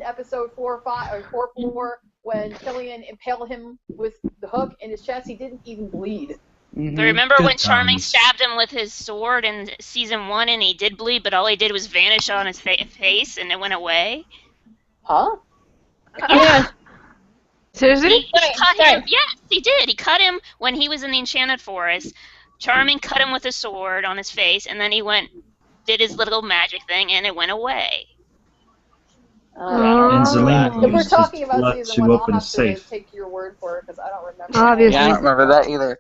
episode 4 or 5 or 4 when Killian impaled him with the hook in his chest, he didn't even bleed. Mm-hmm. But remember when Charming stabbed him with his sword in season 1 and he did bleed, but all he did was vanish on his face and it went away? Huh? Yeah. Seriously? He cut him. Yes, he did. He cut him when he was in the Enchanted Forest. Charming cut him with a sword on his face, and then he did his little magic thing, and it went away. And Zelina if we're used talking his about blood season to 1, I'll open a have to safe. take your word for it, because I don't remember. Obviously. Yeah, I don't remember that either.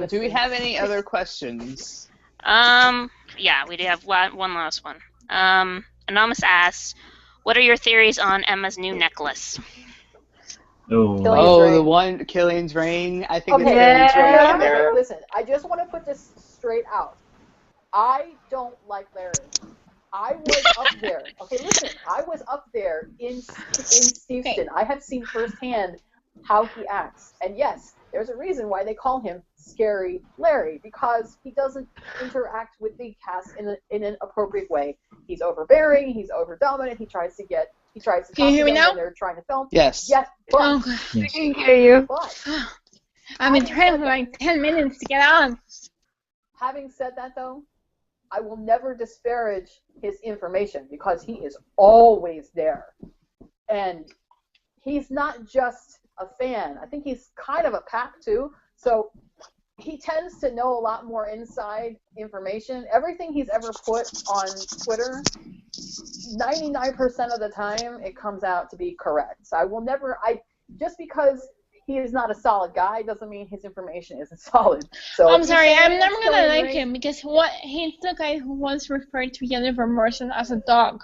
Do we have any other questions? Yeah, we do have one last one. Anonymous asks, what are your theories on Emma's new necklace? The one, Killian's Ring. I think it's Killian's Ring in there. Listen, I just want to put this straight out. I don't like Larry. I was up there. Okay, listen. I was up there in Steveston. I have seen firsthand how he acts. And yes, there's a reason why they call him Scary Larry, because he doesn't interact with the cast in an appropriate way. He's overbearing. He's overdominant. He tries to talk to them when they're trying to film. Yes. Yes. But, I can hear you. But I've been trying for like 10 minutes to get on. Having said that, though, I will never disparage his information because he is always there. And he's not just a fan. I think he's kind of a pack too. So he tends to know a lot more inside information. Everything he's ever put on Twitter, 99% of the time, it comes out to be correct. So I will never, just because he is not a solid guy doesn't mean his information isn't solid. So I'm sorry, I'm never gonna like him because he's the guy who once referred to Jennifer Morrison as a dog.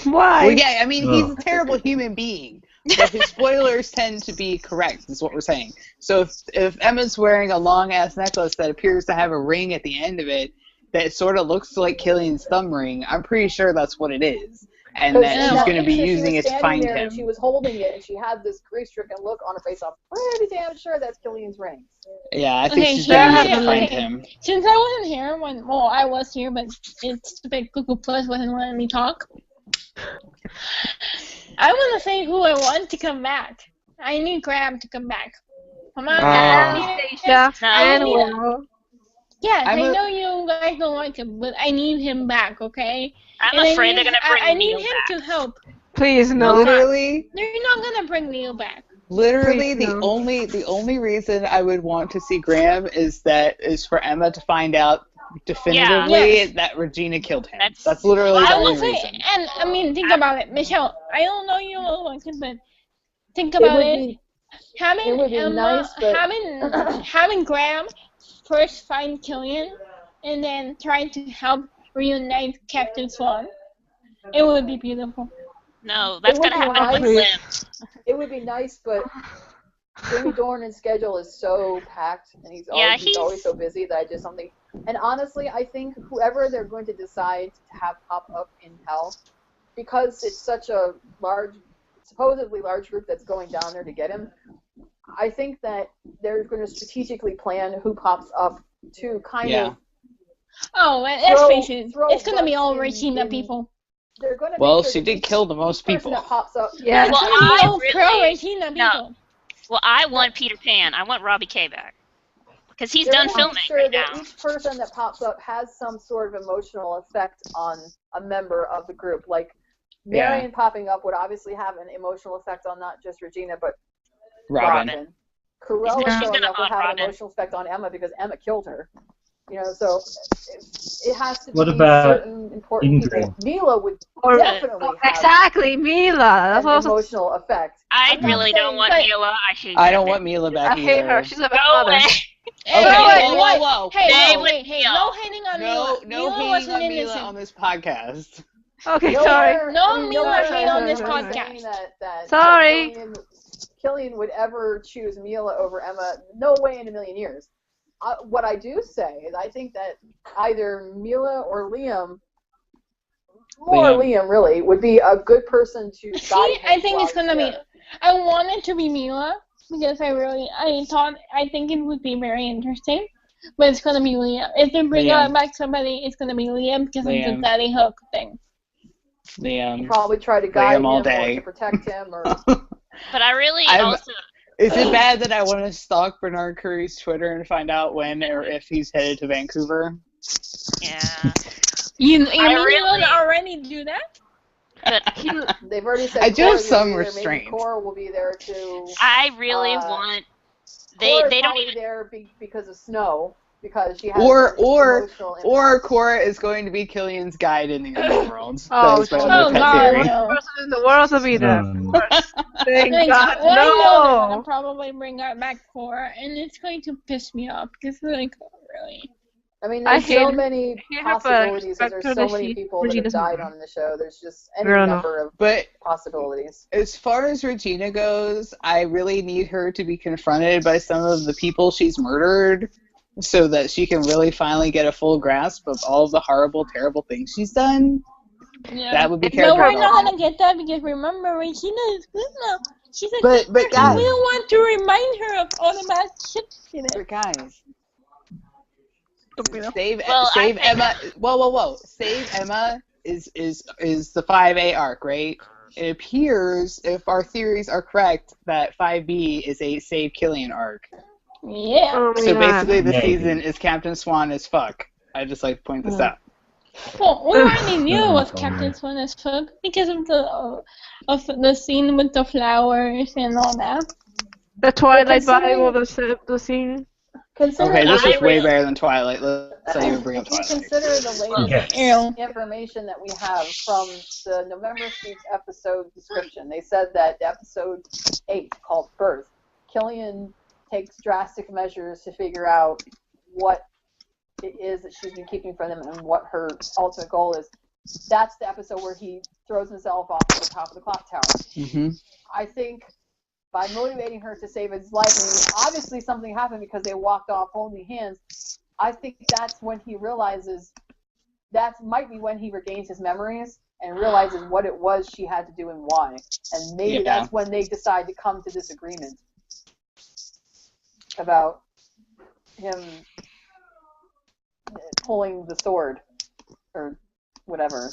Why? Well, yeah, I mean, he's a terrible human being. But his spoilers tend to be correct, is what we're saying. So if Emma's wearing a long-ass necklace that appears to have a ring at the end of it that sort of looks like Killian's thumb ring, I'm pretty sure that's what it is. And that she's going to be using it to find him. And she was holding it, and she had this grief-stricken look on her face. I'm pretty damn sure that's Killian's ring. Yeah, I think she's going to use it to find him. Since I wasn't here I was here, but it's stupid Google Plus wasn't letting me talk. I want to say who I want to come back. I need Graham to come back. Come on, Anastasia and Will. Yes, I know you guys don't like him, but I need him back, okay? I'm afraid they're going to bring Neil back. I need him to help. Please, no. Literally, they're not going to bring Neil back. Literally, the only reason I would want to see Graham is for Emma to find out definitively that Regina killed him. That's literally the only reason. And I mean, think about it, Michelle. I don't know you all like it, but think about it. Having Emma, nice, having Graham first find Killian, and then trying to help reunite Captain Swan. It would be beautiful. No, that's gonna happen with Liam. It would be nice, but Jamie Dornan's schedule is so packed, and he's always so busy that I just don't think. And honestly, I think whoever they're going to decide to have pop up in Hell, because it's such a supposedly large group that's going down there to get him, I think that they're going to strategically plan who pops up to kind of. Oh, let's face it, it's going to be all Regina people. They're going to she did kill the most people. That pops up. Yeah, well, Regina people. Well, I want Peter Pan. I want Robbie Kay back. Because he's done filming right now. Each person that pops up has some sort of emotional effect on a member of the group. Like, Marion popping up would obviously have an emotional effect on not just Regina, but Robin. Cruella showing up would have an emotional effect on Emma because Emma killed her. You know, so it has to be certain important people. Mila would definitely have Mila. That's an emotional effect. I really don't want Mila. I don't want Mila back either. I hate her. She's a bad mother. Whoa. Hey, no hating on Mila. No hating on Mila on this podcast. Okay, sorry. No Mila hate on this podcast. Sorry. Killian would ever choose Mila over Emma. No way in a million years. What I do say is I think that either Mila or Liam, Liam really, would be a good person to guide him. I think it's going to be, I want it to be Mila because I think it would be very interesting, but it's going to be Liam. If they bring back somebody, it's going to be Liam because of the Daddy Hook thing. Liam. Probably try to guide him all day. or to protect him or... But I really also... Is it bad that I want to stalk Bernard Curry's Twitter and find out when or if he's headed to Vancouver? Yeah. You already do that? But they've already said I do have some restraint. Cora will be there too. I really want... They don't even... there because of snow. Because she has or Cora is going to be Killian's guide in the underworld. God! No. Person in the world will be there. Thank God, no! I'll probably bring back Cora, and it's going to piss me off because really. I mean, there's so many possibilities. There's so many people that have died on the show. There's just any number of possibilities. As far as Regina goes, I really need her to be confronted by some of the people she's murdered, so that she can really finally get a full grasp of all of the horrible, terrible things she's done. Yeah. That would be character development. No, we're not gonna get that because remember, Regina is good now. She's a but guys, we don't want to remind her of all the bad shit she did. But guys, save Emma. Whoa! Save Emma is the 5A arc, right? It appears, if our theories are correct, that 5B is a Save Killian arc. Yeah. So basically, the season is Captain Swan as fuck. I just like to point this out. Well, we already knew it was Captain Swan as fuck because of the scene with the flowers and all that. The Twilight vibe of the scene. Okay, this is way better than Twilight. Let's not even bring up If you Twilight. consider the latest Yes. information that we have from the November 6th episode description, they said that episode 8, called Birth, Killian takes drastic measures to figure out what it is that she's been keeping from them and what her ultimate goal is. That's the episode where he throws himself off the top of the clock tower. Mm-hmm. I think by motivating her to save his life, and obviously something happened because they walked off holding hands, I think that's when he realizes, that might be when he regains his memories and realizes what it was she had to do and why. And maybe that's when they decide to come to this agreement about him pulling the sword or whatever.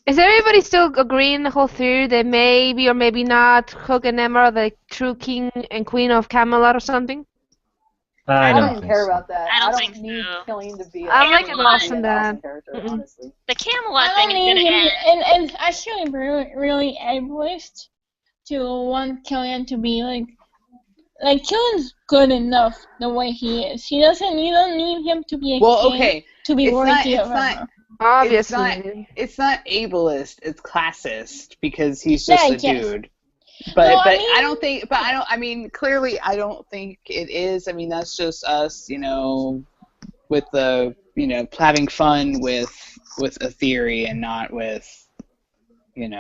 Is everybody still agreeing the whole theory that maybe or maybe not Hook and Emma are the true king and queen of Camelot or something? I don't care about that. I don't think think need so. Killian to be I'm like an lost in that. character, honestly. The Camelot I thing don't is need gonna him, end. and it's actually really ableist to want Killian to be like Killian's good enough the way he is. You don't need him to be a king to be worthy of Emma. Obviously. It's not ableist, it's classist because he's just a dude. But No, I don't think. But I mean, clearly, I don't think it is. I mean, that's just us, with the having fun with a theory and not with, him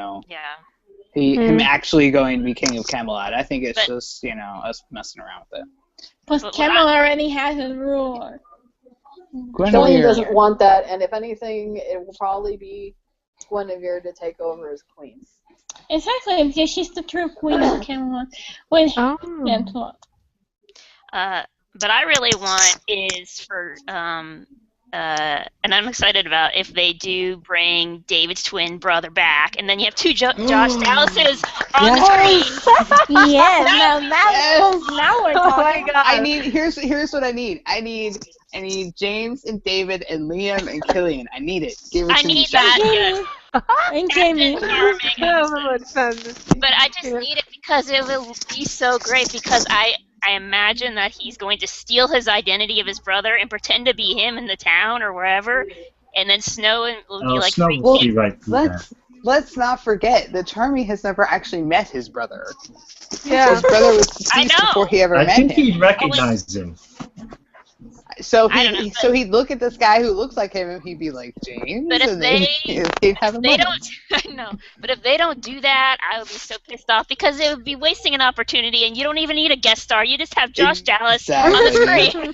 actually going to be king of Camelot. I think it's just us messing around with it. Plus, Camelot already has his ruler. Killian doesn't want that, and if anything, it will probably be Guinevere to take over as queen. Exactly, because she's the true queen of Camelot. Lancelot. But I really want is for and I'm excited about if they do bring David's twin brother back, and then you have two Josh Dallases on the screen. Yes, now we're talking. I need here's what I need. I need James and David and Liam and Killian. I need it. Give it to me. I need that. And Jamie. But I just need it because it will be so great because I imagine that he's going to steal his identity of his brother and pretend to be him in the town or wherever, and then Snow will be like, Snow will see right through that. Let's not forget that Charmy has never actually met his brother. Yeah. His brother was deceased before he ever met him. I think he'd recognize him. So he'd look at this guy who looks like him and he'd be like, James? But if and they have a don't, I know. But if they don't do that, I would be so pissed off because it would be wasting an opportunity, and you don't even need a guest star. You just have Josh Dallas on the screen.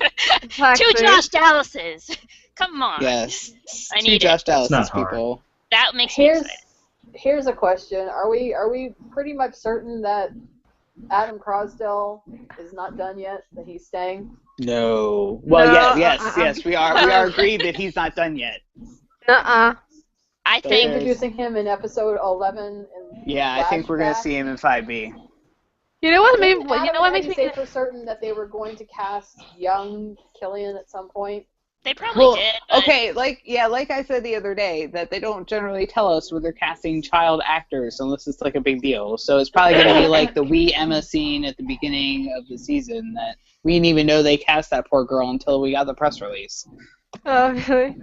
Two Josh Dallases. Come on. Yes. I need Two Josh Dallas people. Hard. That makes me excited. Here's a question: Are we pretty much certain that Adam Crosdell is not done yet? That he's staying? No. Well, yes, we are agreed that he's not done yet. I think they're introducing him in episode 11. I think we're gonna see him in 5B. You know what? Maybe what makes me say for certain that they were going to cast young Killian at some point. They probably did. But... Okay, like I said the other day, that they don't generally tell us when they're casting child actors unless it's like a big deal. So it's probably going to be like the wee Emma scene at the beginning of the season that we didn't even know they cast that poor girl until we got the press release. Oh, really?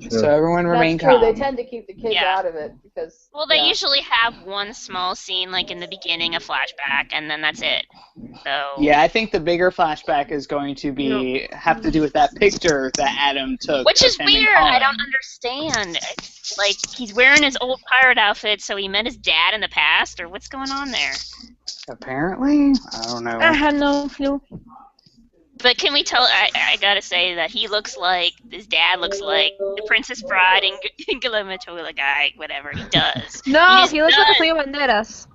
So everyone remain That's true. calm. They tend to keep the kids out of it because. Well, they usually have one small scene, like in the beginning, a flashback, and then that's it. So. Yeah, I think the bigger flashback is going to have to do with that picture that Adam took. Which is weird. I don't understand. It's like he's wearing his old pirate outfit, so he met his dad in the past, or what's going on there? Apparently, I don't know. I have no clue. But can we tell? I gotta say that he looks like his dad looks like the Princess Bride and Guillermo Tola guy, whatever he does. No, he looks like Antonio Banderas.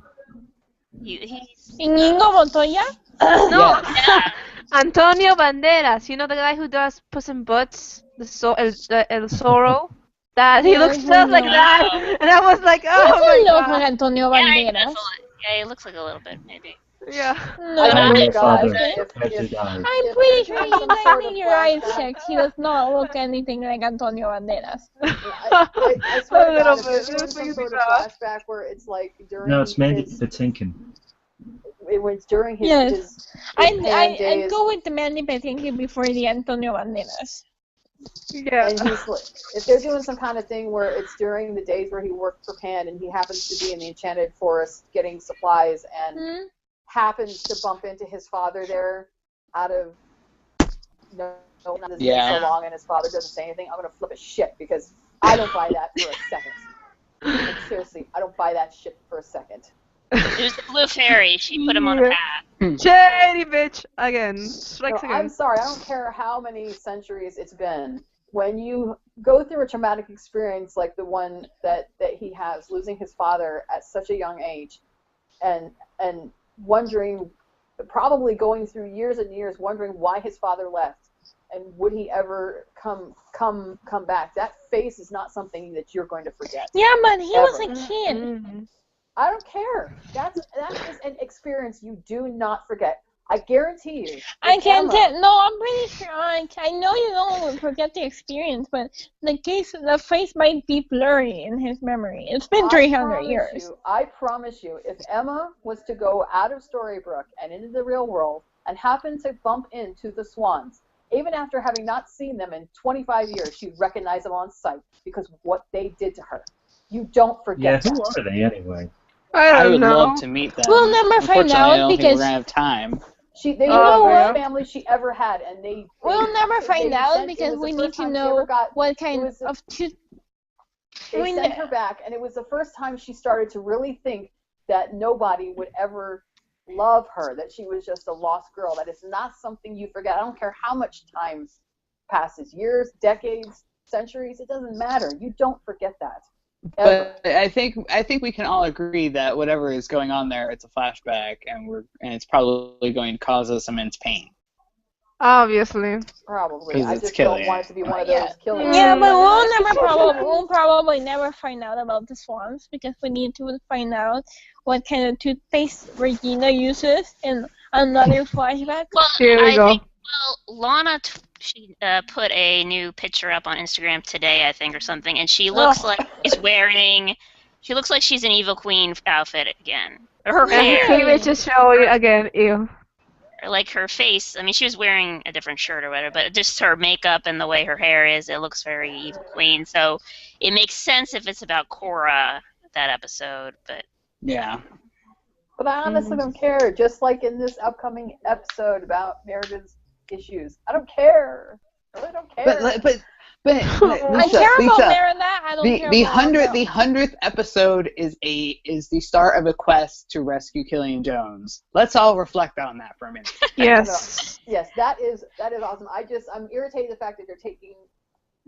Inigo Montoya? No, Yeah. Antonio Banderas. You know the guy who does Puss in Boots, El Zorro. That he looks just like that, and I was like, oh my god. Antonio Banderas. Yeah, he looks like a little bit maybe. Yeah. No, And I your father if, had to if, die. I'm if pretty they're sure doing he some sort like of your eyes flashback, checked. He does not look anything like Antonio Banderas. I swear A to little God, if bit. they're doing This some makes me sort of laugh. flashback where it's like No, during it's Mandy his, Patinkin. it was during his Yes. his I'd days, go with the Mandy Patinkin before the Antonio Banderas. Yeah. and he's like, if they're doing some kind of thing where it's during the days where he worked for Pan and he happens to be in the Enchanted Forest getting supplies and happens to bump into his father there out of no, it's been so long and his father doesn't say anything, I'm gonna flip a shit because I don't buy that for a second. Like, seriously, I don't buy that shit for a second. It was the blue fairy. She put him on a path. Shady bitch again. Strikes No, again. I'm sorry, I don't care how many centuries it's been. When you go through a traumatic experience like the one that he has, losing his father at such a young age, and wondering, probably going through years and years wondering why his father left and would he ever come back. That face is not something that you're going to forget. Yeah, but he was Ever. a kid. Mm-hmm. I don't care. That is an experience you do not forget. I guarantee you. I can't Emma, tell. No, I'm pretty sure. I know you don't forget the experience, but the face might be blurry in his memory. It's been 300 years. I promise you, if Emma was to go out of Storybrooke and into the real world and happen to bump into the Swans, even after having not seen them in 25 years, she'd recognize them on sight because of what they did to her. You don't forget Yeah, who that. are they anyway? I would don't know. love to meet them. We'll never find Unfortunately, I out don't think we're because gonna have time. They You were know the what? first family she ever had, and we'll never find out it because was the we first need to time she know ever got- what it kind was the- of They sent her back, and it was the first time she started to really think that nobody would ever love her, that she was just a lost girl. That is not something you forget. I don't care how much time passes, years, decades, centuries, it doesn't matter. You don't forget that. Ever. But I think we can all agree that whatever is going on there, it's a flashback, and it's probably going to cause us immense pain. Obviously. Probably. I it's just killing don't want it to be one of those killing. Yeah, but we'll probably never find out about the Swans because we need to find out what kind of toothpaste Regina uses in another flashback. Well, Here we go. Lana, she put a new picture up on Instagram today, I think, or something, and she looks like she's wearing. She looks like she's an Evil Queen outfit again. Her hair, Cleavage is showing again. Ew. or like her face. I mean, she was wearing a different shirt or whatever, but just her makeup and the way her hair is, it looks very Evil Queen. So it makes sense if it's about Korra, that episode. But Yeah. But I honestly don't care. Just like in this upcoming episode about Meredith's issues, I don't care. I really don't care. But I care about Merida. I don't care about the 100th episode is the start of a quest to rescue Killian Jones. Let's all reflect on that for a minute. Yes. Yes, that is awesome. I'm irritated the fact that they're taking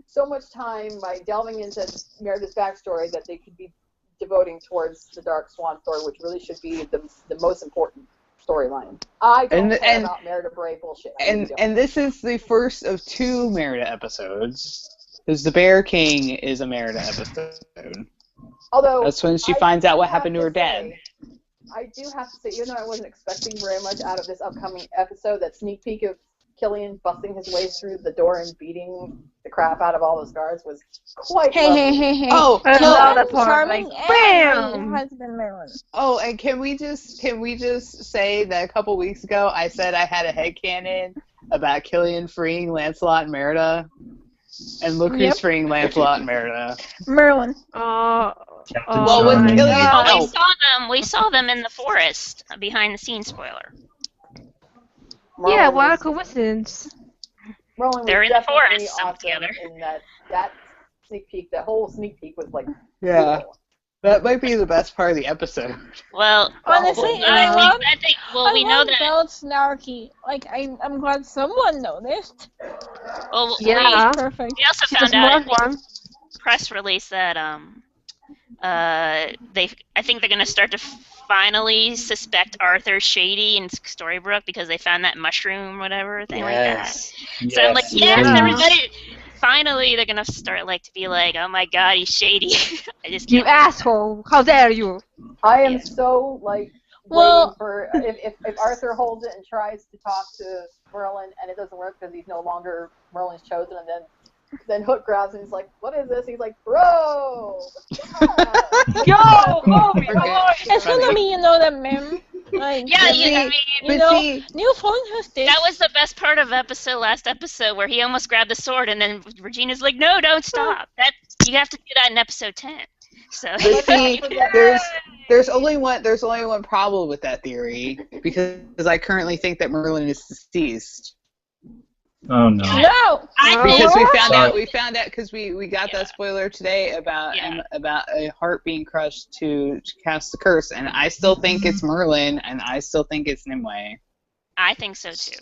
so much time by delving into Meredith's backstory that they could be devoting towards the Dark Swan story, which really should be the most important storyline. I don't care about Merida Bray bullshit. And this is the first of 2 Merida episodes, because the Bear King is a Merida episode. Although that's when she finds out what happened to her dad. I do have to say, even though I wasn't expecting very much out of this upcoming episode, that sneak peek of Killian busting his way through the door and beating the crap out of all those guards was quite lovely. Oh, I love that part. Charming Like, bam! and husband Marilyn. Oh, and can we just say that a couple weeks ago I said I had a headcanon about Killian freeing Lancelot and Merida? And look who's freeing Lancelot and Merida. Merlin. Well, with Killian, we saw them in the forest, behind the scenes. Spoiler. Yeah, what a coincidence. They're in the forest together. In that sneak peek, that whole sneak peek was like, yeah, that might be the best part of the episode. Well, honestly, I think. Well, we know that. Belt's snarky. Like, I'm glad someone noticed. Well, yeah, perfect. We also found out in the press release that I think they're gonna start to finally suspect Arthur shady in Storybrooke because they found that mushroom, whatever thing like that. So I'm like, yes, everybody. Finally, they're gonna start to be like, oh my god, he's shady. I just you asshole! How dare you! I am so waiting for if Arthur holds it and tries to talk to Merlin and it doesn't work because he's no longer Merlin's chosen, and then Hook grabs him and he's like, "What is this?" He's like, "Bro, Yo! Oh my We're god! good. It's gonna be, that meme. Like, Yeah, new phone has this. that was the best part of last episode, where he almost grabbed the sword, and then Regina's like, "No, don't stop. That you have to do that in episode 10." So. But see, there's only one problem with that theory, because I currently think that Merlin is deceased. Oh no. No! Because we found Sorry. out because we got that spoiler today about a heart being crushed to cast the curse, and I still think it's Merlin, and I still think it's Nimue. I think so too.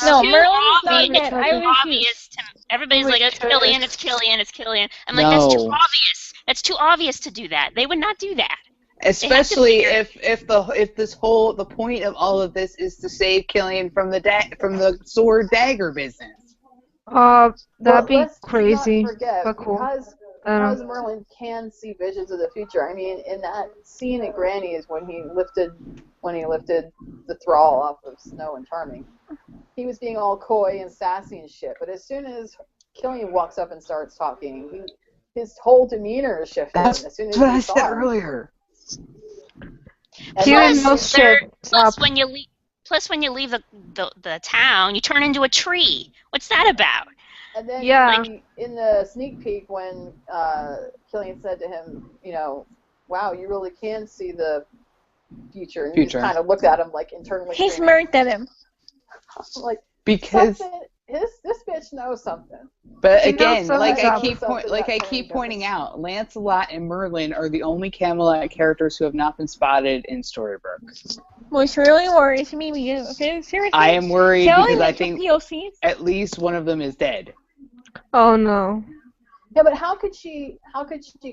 No, Merlin's not dead. I refuse. Obvious to everybody's like, it's Killian, it's Killian, it's Killian. I'm like, No. that's too obvious. That's too obvious to do that. They would not do that. Especially if the point of all of this is to save Killian from the sword dagger business. That'd be let's crazy. Not forget, But cool. because Merlin can see visions of the future. I mean, in that scene at Granny's when he lifted the thrall off of Snow and Charming, he was being all coy and sassy and shit. But as soon as Killian walks up and starts talking, his whole demeanor is shifting. As soon as That's what I he said saw him. earlier. Plus, when you leave the town, you turn into a tree. What's that about? And then Yeah. in the sneak peek when Killian said to him, wow, you really can see the future. And he just kind of looked at him like internally. He smirked at him. Like, Because this bitch knows something. But She again, knows like I something. keep pointing out, Lancelot and Merlin are the only Camelot characters who have not been spotted in Storybrooke. Which really worries me because, seriously. I am worried because I think POCs. at least one of them is dead. Oh no. Yeah, but how could she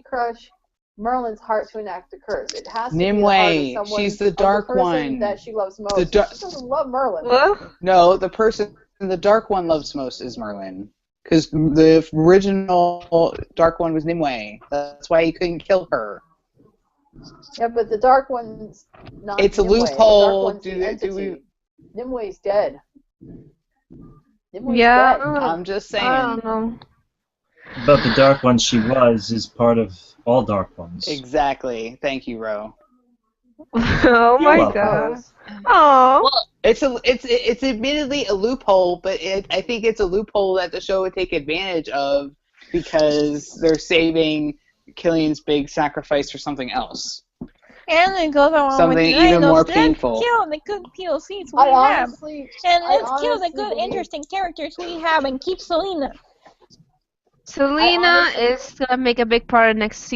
crush Merlin's heart to enact the curse? It has to Nimue, be the heart of someone, she's the dark person one. that she loves most. The She doesn't love Merlin. What? No, the person the dark one loves most is Merlin. Because the original dark one was Nimue. That's why he couldn't kill her. Yeah, but the dark one's not It's a Nimue. loophole. The dark one's the entity. Nimue's dead. Nimue's Yeah. dead. I'm just saying. I don't know. But the dark one she was is part of all dark ones. Exactly. Thank you, Ro. Oh my welcome. god. Oh. Well, It's admittedly a loophole, but I think it's a loophole that the show would take advantage of because they're saving Killian's big sacrifice for something else. And it goes along Something with even Dinos. more Let's painful. kill the good POCs we I have. honestly, And I let's kill the honestly good, believe- interesting characters we have and keep Selena. Selena honestly- is gonna make a big part of next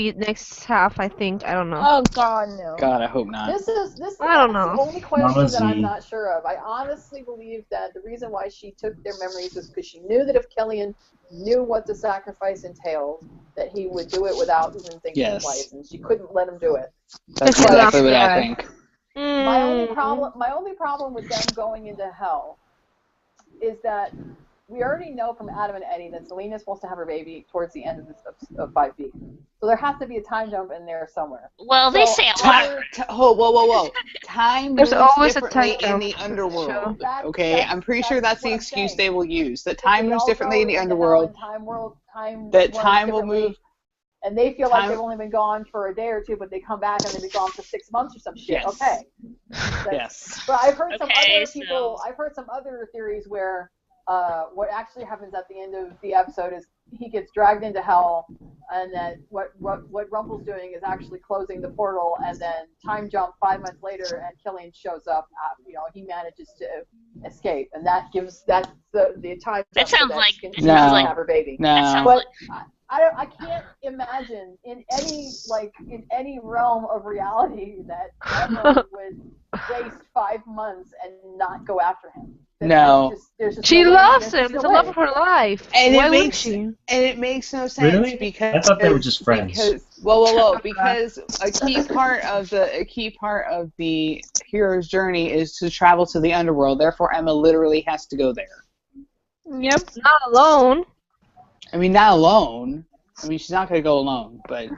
half, I think. I don't know. Oh god, no. God, I hope not. This is I don't that's know. the only question Mama that I'm Z. not sure of. I honestly believe that the reason why she took their memories was because she knew that if Killian knew what the sacrifice entailed, that he would do it without even thinking Yes. twice, and she couldn't let him do it. That's This is exactly what I not think. My only Mm. problem with them going into hell is that we already know from Adam and Eddie that Selena's supposed to have her baby towards the end of 5B. So there has to be a time jump in there somewhere. well, they So, say a lot. Whoa. Time There's moves always a differently time in the jump. underworld. That's- Okay? that's- I'm pretty sure that's the what I'm excuse saying. they will use. That If time they moves all differently in go the into hell underworld. and time That runs time will differently, move. and they feel like time- they've only been gone for a day or two, but they come back and they've been gone for 6 months or some shit. Yes. Okay. Yes. But I've heard some Okay, other people. so- I've heard some other theories where what actually happens at the end of the episode is he gets dragged into hell, and then what Rumple's doing is actually closing the portal, and then time jump 5 months later, and Killian shows up. He manages to escape, and that gives the time. That jump so sounds like- she can No. have her baby. That sounds No. But I can't imagine in any realm of reality that Emily would waste 5 months and not go after him. No. There's just She no way. loves There's him. just It's no the love way. of her life. And Why it wouldn't makes she? and it makes no sense Really? because I thought they were just friends. Because a key part of the hero's journey is to travel to the underworld. Therefore, Emma literally has to go there. Yep. Not alone. I mean, not alone. I mean, she's not going to go alone, but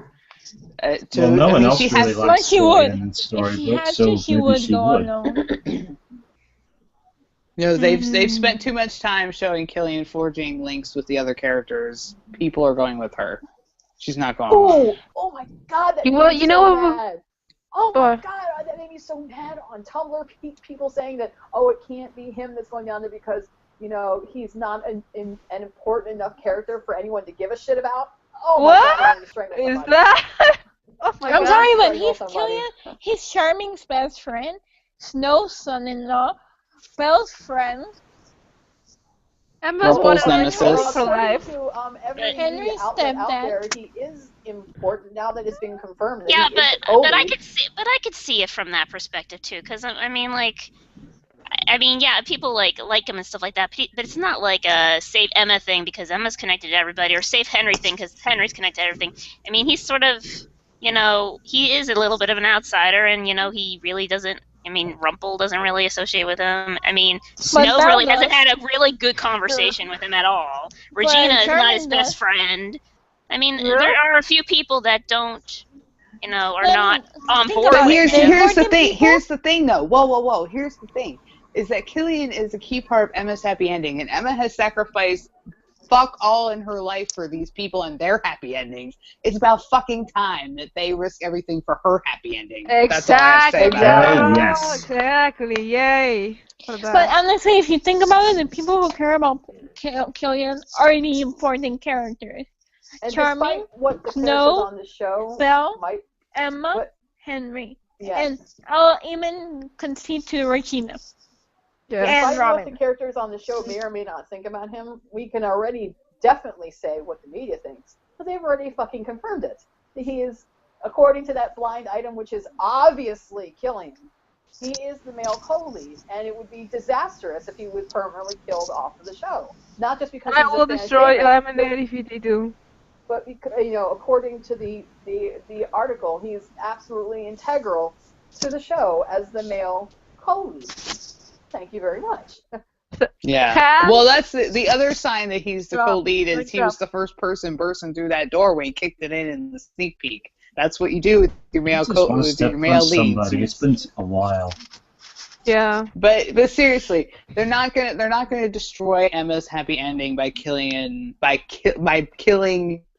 Well, no one else she really has. But likes she Swan would. in the If she storybook, had so to, she maybe would she go would. alone. They've spent too much time showing Killian forging links with the other characters. People are going with her. She's not going alone. Oh my God, that You made will- me you so know- mad. Oh my Or- God, that made me so mad on Tumblr. People saying that, oh, it can't be him that's going down there because, you know, he's not an important enough character for anyone to give a shit about. Oh my God, I What wanted to strangle is somebody. that? Oh my I'm god. sorry, but Strangle he's somebody. Killian, his Charming's best friend, Snow's son-in-law, Belle's friend, Emma's one Rumple's of nemesis. for life. According to every Henry's outlet out stepdad. there, he is important now that it's been confirmed that Yeah, he is the but I co-lead. could see it from that perspective too, because I mean, like, yeah, people like him and stuff like that, but it's not like a save Emma thing because Emma's connected to everybody, or save Henry thing because Henry's connected to everything. I mean, he's sort of, you know, he is a little bit of an outsider, and you know, he really doesn't. I mean, Rumple doesn't really associate with him. I mean, Snow Belle really does. hasn't had a really good conversation with him at all. Regina is not his Charming best does. friend. I mean, Yeah. there are a few people that don't, you know, are But not on think board about with it. Here's him. the Important thing. people? Here's the thing, though. Whoa. Here's the thing. Is that Killian is a key part of Emma's happy ending, and Emma has sacrificed fuck all in her life for these people and their happy endings. It's about fucking time that they risk everything for her happy ending. That's all I have to say about it. Yes. Exactly. Yay. For that. But honestly, if you think about it, the people who care about Killian are the important characters. And Charming, despite what the Snow, characters on the show Belle, might, Emma, What? Henry, yeah, and I'll even concede to Regina. Yeah. And despite what the Robin. characters on the show may or may not think about him, we can already definitely say what the media thinks, because they've already fucking confirmed it. He is, according to that blind item, which is obviously killing, he is the male co-lead, and it would be disastrous if he was permanently killed off of the show. Not just because I he's will a fan destroy favorite, Eliminate if they do. but because, you know, according to the article, he's absolutely integral to the show as the male co-lead. Thank you very much. Yeah. Cat? Well, that's the other sign that he's the Drop. co-lead is Good he was job. the first person bursting through that doorway and kicked it in the sneak peek. That's what you do with your male Just one with step your male from leads. somebody. It's been a while. Yeah. But seriously, they're not gonna destroy Emma's happy ending by killing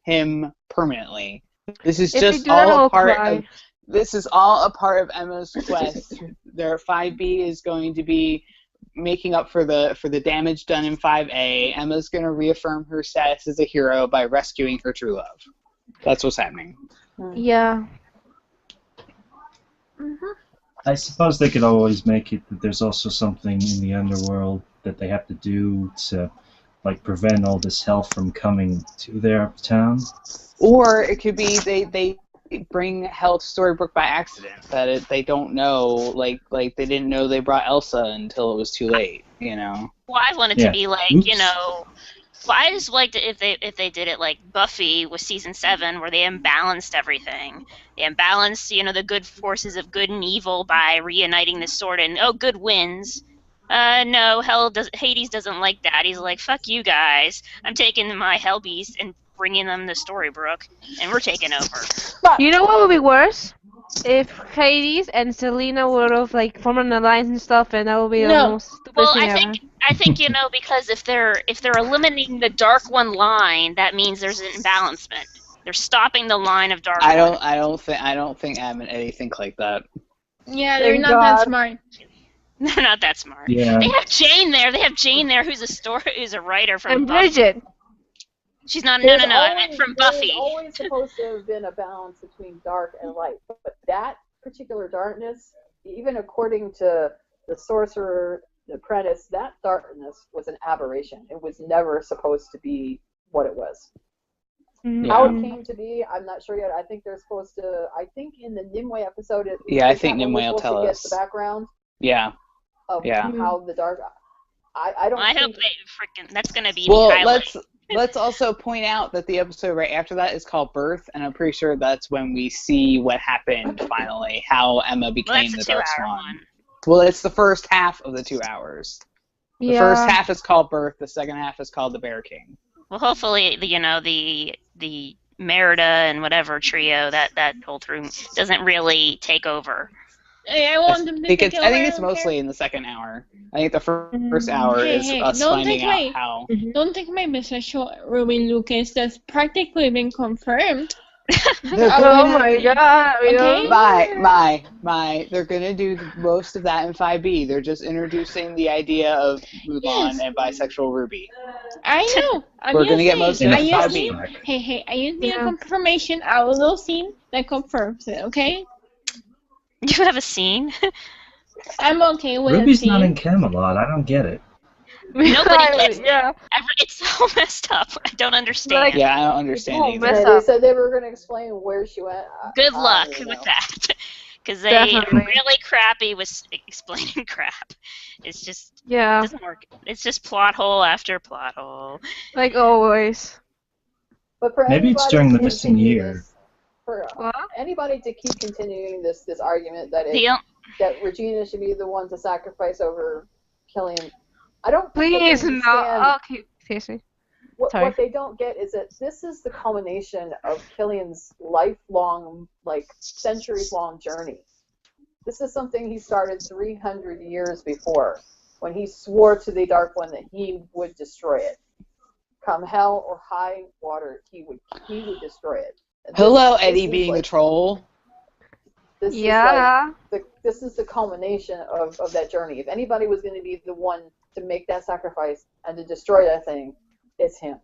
him permanently. This is If they just do that, all I'll a part cry. of this is all a part of Emma's quest. Their 5B is going to be making up for the damage done in 5A. Emma's going to reaffirm her status as a hero by rescuing her true love. That's what's happening. Yeah. I suppose they could always make it that there's also something in the underworld that they have to do to, like, prevent all this hell from coming to their town. Or it could be they bring hell to Storybrooke by accident. That they don't know, like they didn't know they brought Elsa until it was too late. You know. Well, I want it Yeah. to be like, Oops. you know, well, I just liked it if they did it like Buffy with season 7, where they imbalanced everything. They imbalanced, you know, the good forces of good and evil by reuniting the sword, and good wins. No, Hades doesn't like that. He's like, fuck you guys. I'm taking my Hell Beast and bringing them to Storybrooke, and we're taking over. You know what would be worse? If Hades and Selena would have like formed an alliance and stuff, and that would be the No. most stupid Well, thing I ever. think you know, because if they're eliminating the Dark One line, that means there's an imbalancement. They're stopping the line of Dark I One. don't think Em and Eddie think like that. Yeah, they're Thank not that God. smart. They're not that smart. Yeah. They have Jane there. They have Jane there, who's a writer from And Buffy. Bridget. She's not. No. I meant from Buffy. There's always supposed to have been a balance between dark and light, but that particular darkness, even according to the sorcerer, the apprentice, that darkness was an aberration. It was never supposed to be what it was. How it came to be, I'm not sure yet. I think they're supposed to. I think in the Nimue episode, I think Nimue will tell get us. the background Yeah. of Yeah. how the dark. I don't. I think, hope they freaking. That's gonna be Well, the highlight. let's also point out that the episode right after that is called Birth, and I'm pretty sure that's when we see what happened finally, how Emma Well, became that's the a Dark 2-hour Swan. one. Well, it's the first half of the 2 hours. The first half is called Birth. The second half is called The Bear King. Well, hopefully, you know, the Merida and whatever trio, that whole through doesn't really take over. Hey, I want them to I think I it's don't mostly care. in the second hour. I think the first hour is Hey, us don't finding take out my how. don't take my bisexual Ruby Lucas. That's practically been confirmed. Oh my god, Okay. My, they're gonna do most of that in 5B. They're just introducing the idea of Mulan and bisexual Ruby. I know. We're gonna get most of it in I 5B. Hey, I just need a confirmation. I will see that confirms it. Okay. You have a scene? I'm okay with Ruby's a scene. not in Camelot. I don't get it. Nobody gets it. It's so messed up. I don't understand. Yeah, I don't understand either. They said they were going to explain where she went. Good luck with that. Because they are really crappy with explaining crap. It's just doesn't work. It's just plot hole after plot hole. Like always. But for Maybe it's during the missing year. For anybody to keep continuing this argument that that Regina should be the one to sacrifice over Killian, I don't think Please no. Okay, seriously. What they don't get is that this is the culmination of Killian's lifelong, like centuries-long journey. This is something he started 300 years before, when he swore to the Dark One that he would destroy it. Come hell or high water, he would destroy it. Hello, Eddie being a troll. This is the culmination of that journey. If anybody was going to be the one to make that sacrifice and to destroy that thing, it's him.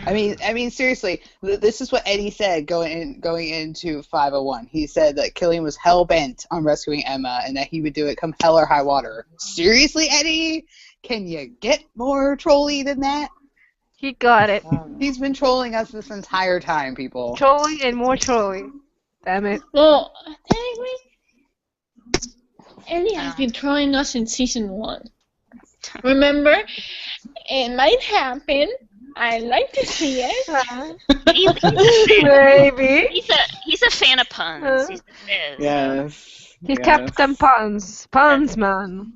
I mean, seriously, this is what Eddie said going into 501. He said that Killian was hell-bent on rescuing Emma and that he would do it come hell or high water. Seriously, Eddie? Can you get more trolly than that? He got it. He's been trolling us this entire time, people. Trolling and more trolling. Damn it. Well, technically, Eddie has been trolling us in season 1. Remember? It might happen. I like to see it. Maybe. He's a fan of puns. Yes. He's Captain Puns. Puns man.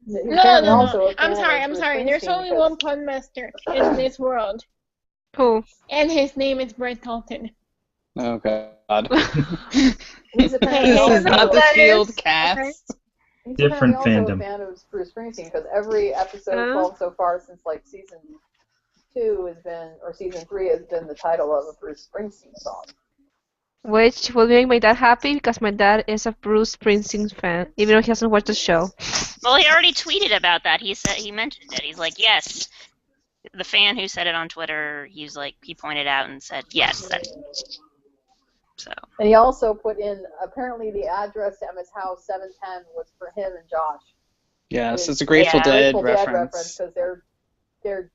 No. I'm sorry. There's only one pun master in this world. Who? And his name is Brett Dalton. Oh God. He's this is not the Shield cast. Okay. He's Different apparently also fandom. a fan of Bruce Springsteen because every episode 12 so far since like season 2 has been, or season 3 has been the title of a Bruce Springsteen song. Which will make my dad happy because my dad is a Bruce Springsteen fan, even though he hasn't watched the show. Well, he already tweeted about that. He mentioned it. He's like, yes. The fan who said it on Twitter, he pointed out and said, yes. So. And he also put in, apparently the address to Emma's house, 710, was for him and Josh. Yes, it's a Grateful Dead reference. Because they're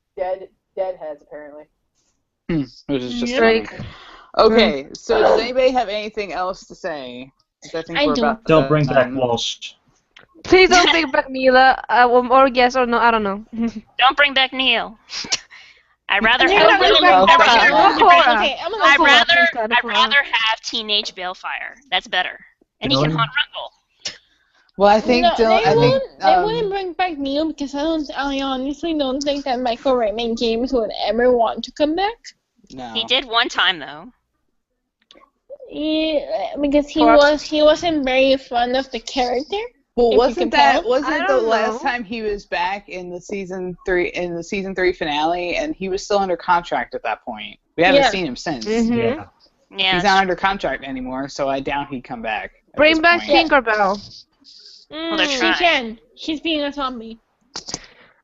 deadheads, apparently. Which is just funny. Okay, so does anybody have anything else to say? I think we're about Don't bring back Walsh. Please don't bring back Mila, or yes or no, I don't know. Don't bring back Neil. I'd rather have Teenage Balefire. That's better. And he can haunt Runkle. Well, I think they wouldn't bring back Neil because I honestly don't think that Michael Raymond James would ever want to come back. No. He did one time though. Yeah, because he wasn't very fond of the character. Well, wasn't the last time he was back in the season 3 finale, and he was still under contract at that point. We haven't seen him since. Yeah. He's not under contract anymore, so I doubt he'd come back. Bring back Tinkerbell. Well, they're She trying. can. She's being a zombie.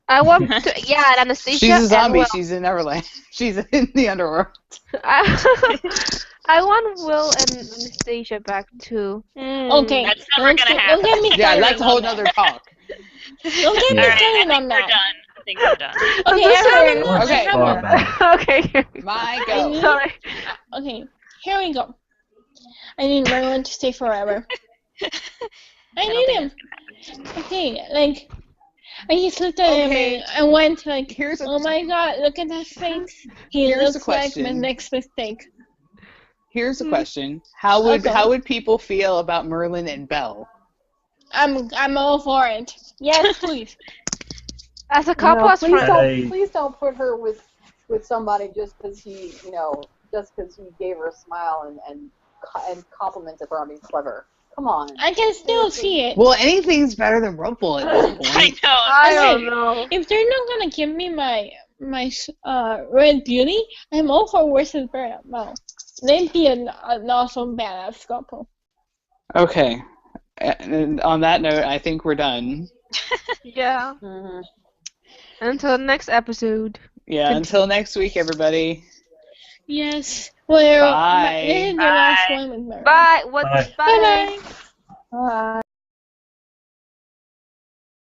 I want to, Anastasia. She's a zombie. She's in Neverland. She's in the underworld. I want Will and Anastasia back too. Okay. That's never gonna happen. Don't get me started. Yeah, that's a whole nother talk. Don't get me started on that. I think we're done. Okay, My go. Sorry. Okay, here we go. I need Merlin to stay forever. I need him. Okay, like, I just looked at him and went like, oh my god, look at that face. He looks like my next mistake. Here's a question: How would people feel about Merlin and Belle? I'm all for it. Yes, please. As a couple, as friends. Please don't put her with somebody just because he just because he gave her a smile and complimented her on being clever. Come on. I can still see it. Well, anything's better than Rumple at this point. I know. I don't know. If they're not gonna give me my Red Beauty, I'm all for Worship Bear. Well, they'd be an awesome badass couple. Okay. And on that note, I think we're done. Yeah. Mm-hmm. Until next episode. Yeah, until next week, everybody. Yes. Well, Bye. this is the last one with Mary. Bye. Bye. Bye. Bye.